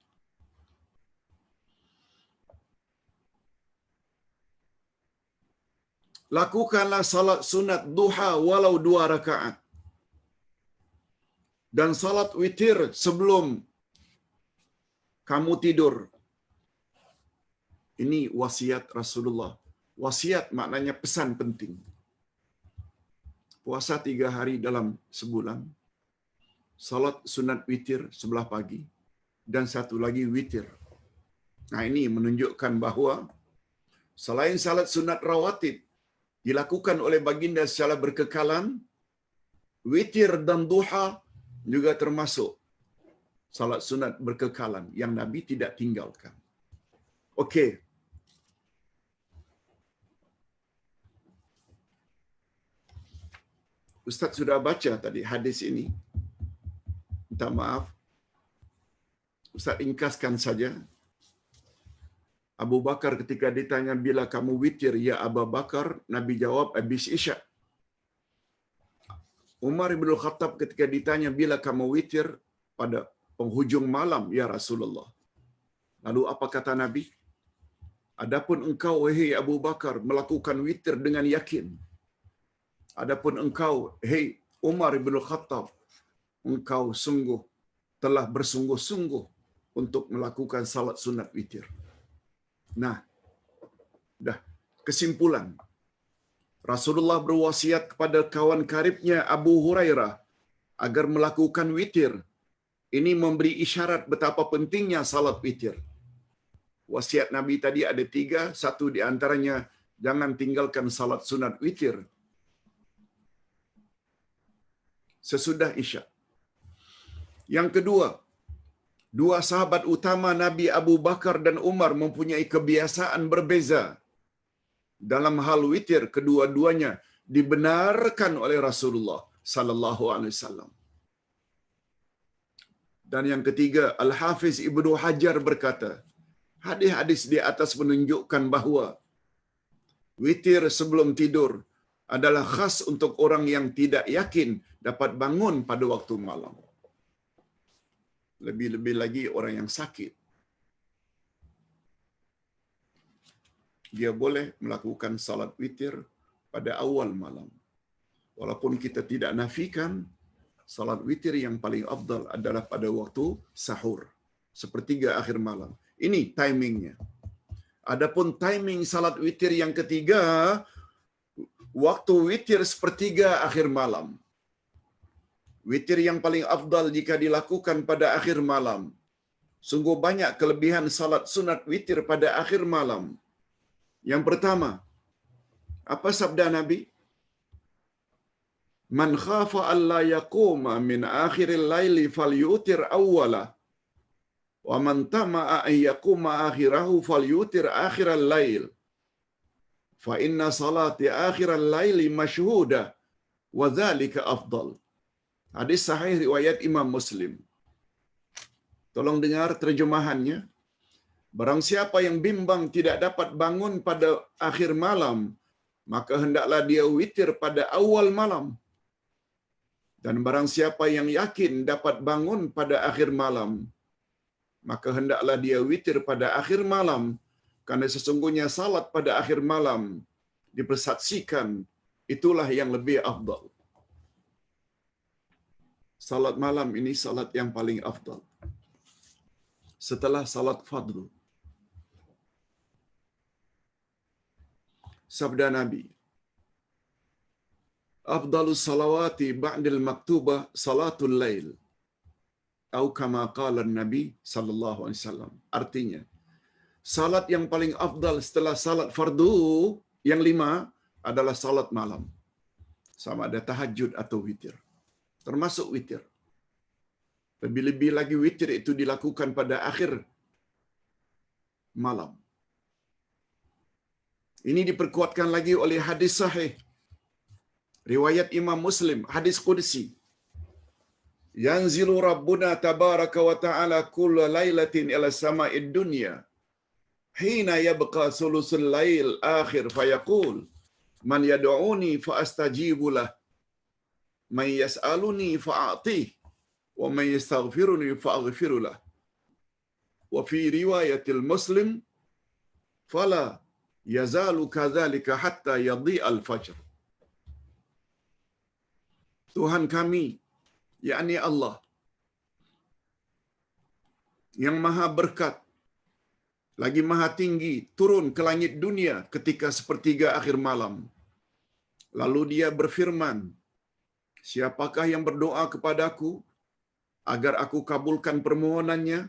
lakukanlah salat sunat duha walau 2 rakaat. Dan salat witir sebelum kamu tidur. Ini wasiat Rasulullah. Wasiat maknanya pesan penting. Puasa 3 hari dalam sebulan. Salat sunat witir sebelah pagi. Dan satu lagi witir. Nah, ini menunjukkan bahawa selain salat sunat rawatib dilakukan oleh baginda secara berkekalan, witir dan duha juga termasuk salat sunat berkekalan yang Nabi tidak tinggalkan. Okey. Ustaz sudah baca tadi hadis ini. Minta maaf. Ustaz ringkaskan saja. Abu Bakar ketika ditanya bila kamu witir ya Abu Bakar, Nabi jawab habis Isya. Umar bin Khattab ketika ditanya bila kamu witir pada penghujung malam ya Rasulullah. Lalu apa kata Nabi? Adapun engkau wahai Abu Bakar melakukan witir dengan yakin. Adapun engkau hei Umar bin Khattab, engkau sungguh telah bersungguh-sungguh untuk melakukan salat sunat witir. Nah, dah kesimpulan. Rasulullah berwasiat kepada kawan karibnya Abu Hurairah agar melakukan witir. Ini memberi isyarat betapa pentingnya salat witir. Wasiat Nabi tadi ada 3, satu di antaranya jangan tinggalkan salat sunat witir sesudah Isya. Yang kedua, 2 sahabat utama Nabi Abu Bakar dan Umar mempunyai kebiasaan berbeza. Dalam hal witir, kedua-duanya dibenarkan oleh Rasulullah sallallahu alaihi wasallam. Dan yang ketiga, Al-Hafiz Ibnu Hajar berkata, hadis-hadis di atas menunjukkan bahawa witir sebelum tidur adalah khas untuk orang yang tidak yakin dapat bangun pada waktu malam. Lebih-lebih lagi orang yang sakit. Dia boleh melakukan salat witir pada awal malam. Walaupun kita tidak nafikan, salat witir yang paling afdal adalah pada waktu sahur, sepertiga akhir malam. Ini timingnya. Adapun timing salat witir yang ketiga, waktu witir sepertiga akhir malam. Witir yang paling afdal jika dilakukan pada akhir malam. Sungguh banyak kelebihan salat sunat witir pada akhir malam. Yang pertama, apa sabda Nabi? Man khafa alla yaquma min akhiril laili falyutir awwala wa man tama'a an yaquma akhirahu falyutir akhiral lail fa inna salati akhiral laili mashhuda wa dzalika afdal. Hadis sahih riwayat Imam Muslim. Tolong dengar terjemahannya. Barang siapa yang bimbang tidak dapat bangun pada akhir malam, maka hendaklah dia witir pada awal malam. Dan barang siapa yang yakin dapat bangun pada akhir malam, maka hendaklah dia witir pada akhir malam, karena sesungguhnya salat pada akhir malam dipersaksikan itulah yang lebih afdal. Salat malam ini salat yang paling afdal setelah salat fardu. Sabda Nabi, afdalus salawati ba'dal maktubah salatul lail, atau kama qala Nabi sallallahu alaihi wasallam. Artinya, salat yang paling afdal setelah salat fardu yang 5 adalah salat malam. Sama ada tahajud atau witir. Termasuk witir. Lebih-lebih lagi witir itu dilakukan pada akhir malam. Ini diperkuatkan lagi oleh hadis sahih riwayat Imam Muslim, hadis qudsi. Yanzilu Rabbuna tabaraka wa ta'ala kulla lailatin ila sama'id dunya hina yabqa sulusul lail akhir fayaqul man yad'uni fa astajibu lah, man yas'aluni fa'atih, wa man yastaghfiruni fa'aghfiru lah. Wa fi riwayatil Muslim fala yazalu kadzalika hatta yadhi'al fajr. Tuhan kami, yakni Allah, yang maha berkat, lagi maha tinggi, turun ke langit dunia ketika sepertiga akhir malam. Lalu dia berfirman, siapakah yang berdoa kepadaku agar aku kabulkan permohonannya?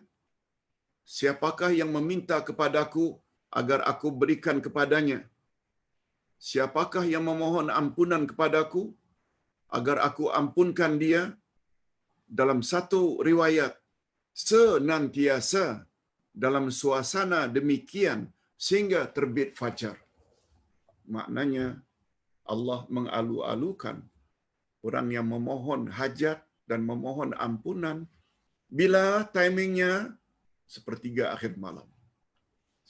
Siapakah yang meminta kepadaku agar aku berikan kepadanya? Siapakah yang memohon ampunan kepadaku agar aku ampunkan dia? Dalam satu riwayat, senantiasa dalam suasana demikian sehingga terbit fajar. Maknanya Allah mengalu-alukan orang yang memohon hajat dan memohon ampunan bila timingnya sepertiga akhir malam.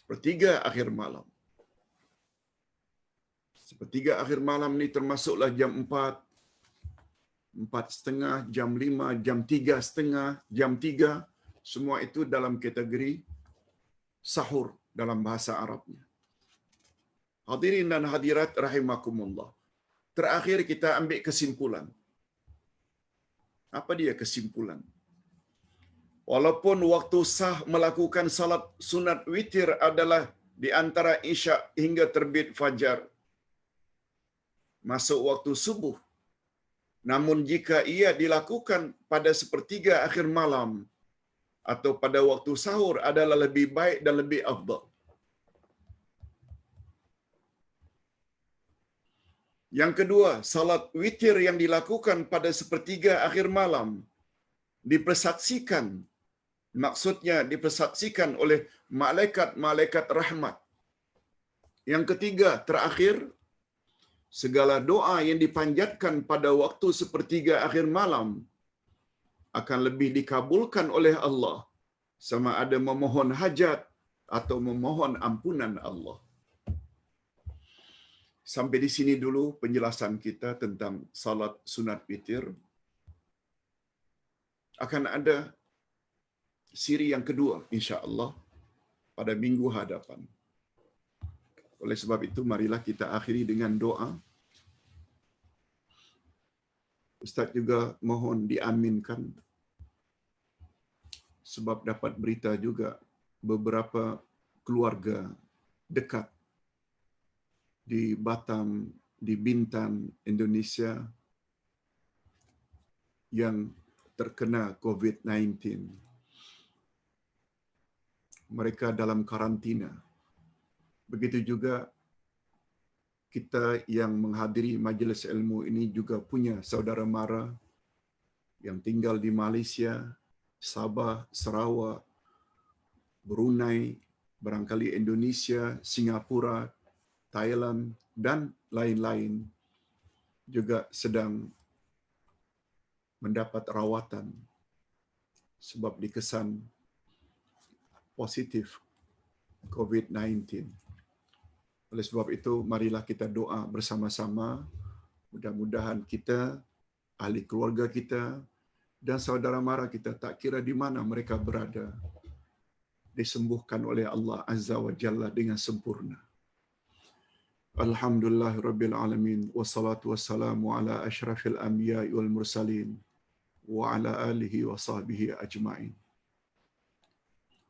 Sepertiga akhir malam. Sepertiga akhir malam ni termasuklah jam 4, 4:30, jam 5, jam 3:30, jam 3. Semua itu dalam kategori sahur dalam bahasa Arabnya. Hadirin dan hadirat rahimakumullah. Terakhir kita ambil kesimpulan. Apa dia kesimpulan? Walaupun waktu sah melakukan salat sunat witir adalah di antara isyak hingga terbit fajar, masuk waktu subuh. Namun jika ia dilakukan pada sepertiga akhir malam atau pada waktu sahur adalah lebih baik dan lebih afdal. Yang kedua, salat witir yang dilakukan pada sepertiga akhir malam dipersaksikan, maksudnya dipersaksikan oleh malaikat-malaikat rahmat. Yang ketiga, terakhir, segala doa yang dipanjatkan pada waktu sepertiga akhir malam akan lebih dikabulkan oleh Allah, sama ada memohon hajat atau memohon ampunan Allah. Sampai di sini dulu penjelasan kita tentang salat sunat witir. Akan ada siri yang kedua insya-Allah pada minggu hadapan. Oleh sebab itu marilah kita akhiri dengan doa. Ustaz juga mohon diaminkan sebab dapat berita juga beberapa keluarga dekat di Batam, di Bintan, Indonesia yang terkena COVID-19. Mereka dalam karantina. Begitu juga kita yang menghadiri majlis ilmu ini juga punya saudara mara yang tinggal di Malaysia, Sabah, Sarawak, Brunei, barangkali Indonesia, Singapura, Thailand dan lain-lain juga sedang mendapat rawatan sebab dikesan positif COVID-19. Oleh sebab itu, marilah kita doa bersama-sama. Mudah-mudahan kita, ahli keluarga kita, dan saudara mara kita, tak kira di mana mereka berada, disembuhkan oleh Allah Azza wa Jalla dengan sempurna. Alhamdulillahirrabbilalamin. Wassalatu wassalamu ala ashrafil anbiya'i wal mursalin. Wa ala alihi wa sahbihi ajma'in.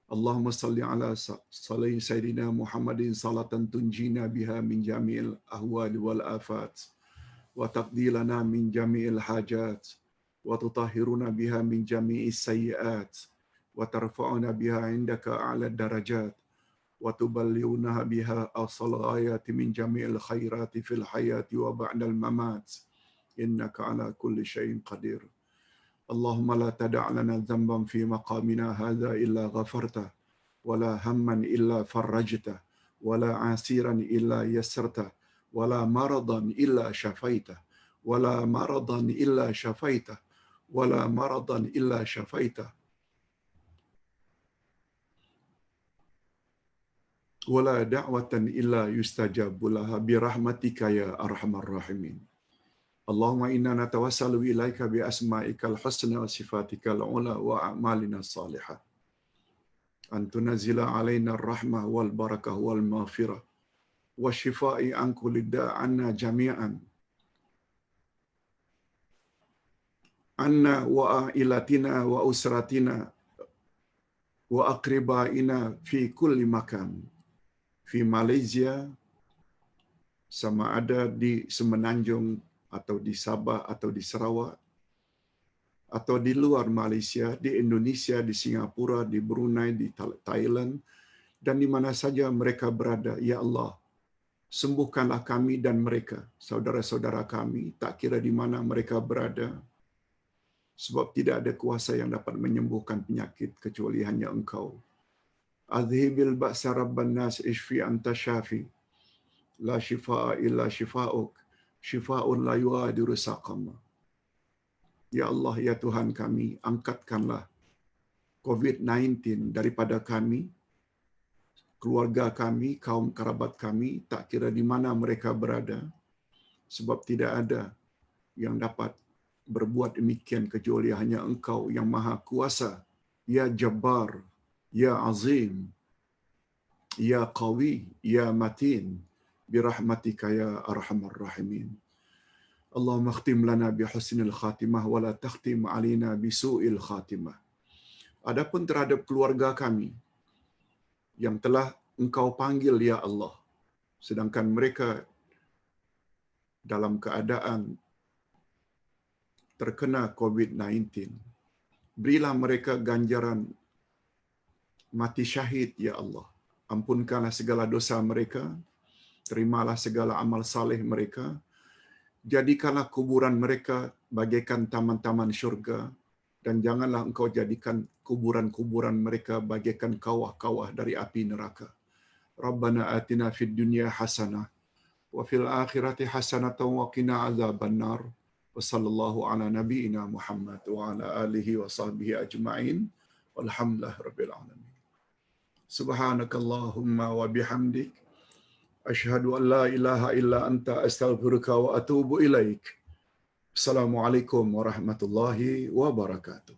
Allahumma salli ala sayyidina Muhammadin salatan tunjina biha min jami'il ahwali wal afat. Wa taqdilana min jami'il hajat. Wa tutahhiruna biha min jami'is sayyiat. Wa tarfa'una biha indaka a'la darajat. Wa tuballighuna biha awsal ghayati min jami'il khairati fil hayati wa ba'dal mamat. Innaka ala kulli syai'in qadir. اللهم لا تدع لنا ذنبا في مقامنا هذا إلا غفرته ولا هما إلا فرجته ولا عسيرا إلا يسرته ولا مرضا إلا شفيته ولا مرضا إلا شفيته ولا مرضا إلا شفيته ولا دعوة إلا يستجاب لها برحمتك يا أرحم الراحمين. اللهم إنا نتوسل إليك بأسمائك الحسنى وصفاتك العلى وأعمالنا الصالحة أن تنزل علينا الرحمة والبركة والمغفرة wa shifai an kulli da'anna jami'an. Anna wa ailatina wa usratina wa aqribaina fi kulli makan. Fi Malaysia, sama ada di Semenanjung atau di Sabah atau di Sarawak, atau di luar Malaysia, di Indonesia, di Singapura, di Brunei, di Thailand, dan di mana saja mereka berada. Ya Allah, sembuhkanlah kami dan mereka, saudara-saudara kami, tak kira di mana mereka berada, sebab tidak ada kuasa yang dapat menyembuhkan penyakit kecuali hanya Engkau. Adhibil ba'sa rabban nas ishfi anta syafi, la shifaa illa shifauk, shifaun la yughadiru saqama. Ya Allah, ya Tuhan kami, angkatkanlah COVID-19 daripada kami, keluarga kami, kaum kerabat kami, tak kira di mana mereka berada, sebab tidak ada yang dapat berbuat demikian kecuali hanya Engkau yang Maha Kuasa, ya Jabbar, ya Azim, ya Qawi, ya Matin, birahmatika ya Arhamar Rahimin. Allahumma khtim lana bihusnil khatimah wa la takhtim alina bisu'il khatimah. Adapun terhadap keluarga kami yang telah Engkau panggil ya Allah, sedangkan mereka dalam keadaan terkena COVID-19, berilah mereka ganjaran mati syahid ya Allah. Ampunkanlah segala dosa mereka, terimalah segala amal saleh mereka, jadikanlah kuburan mereka bagaikan taman-taman syurga, dan janganlah Engkau jadikan kuburan-kuburan mereka bagaikan kawah-kawah dari api neraka. Rabbana atina fid dunya hasanah wa fil akhirati hasanatan wa qina azabannar. Wa sallallahu ala nabiyyina Muhammad wa ala alihi wa sahbihi ajma'in. Walhamdulillahi rabbil alamin. Subhanakallahumma wa bihamdik, asyhadu an la ilaha illa anta, astaghfiruka wa atubu ilaik. Assalamualaikum warahmatullahi wabarakatuh.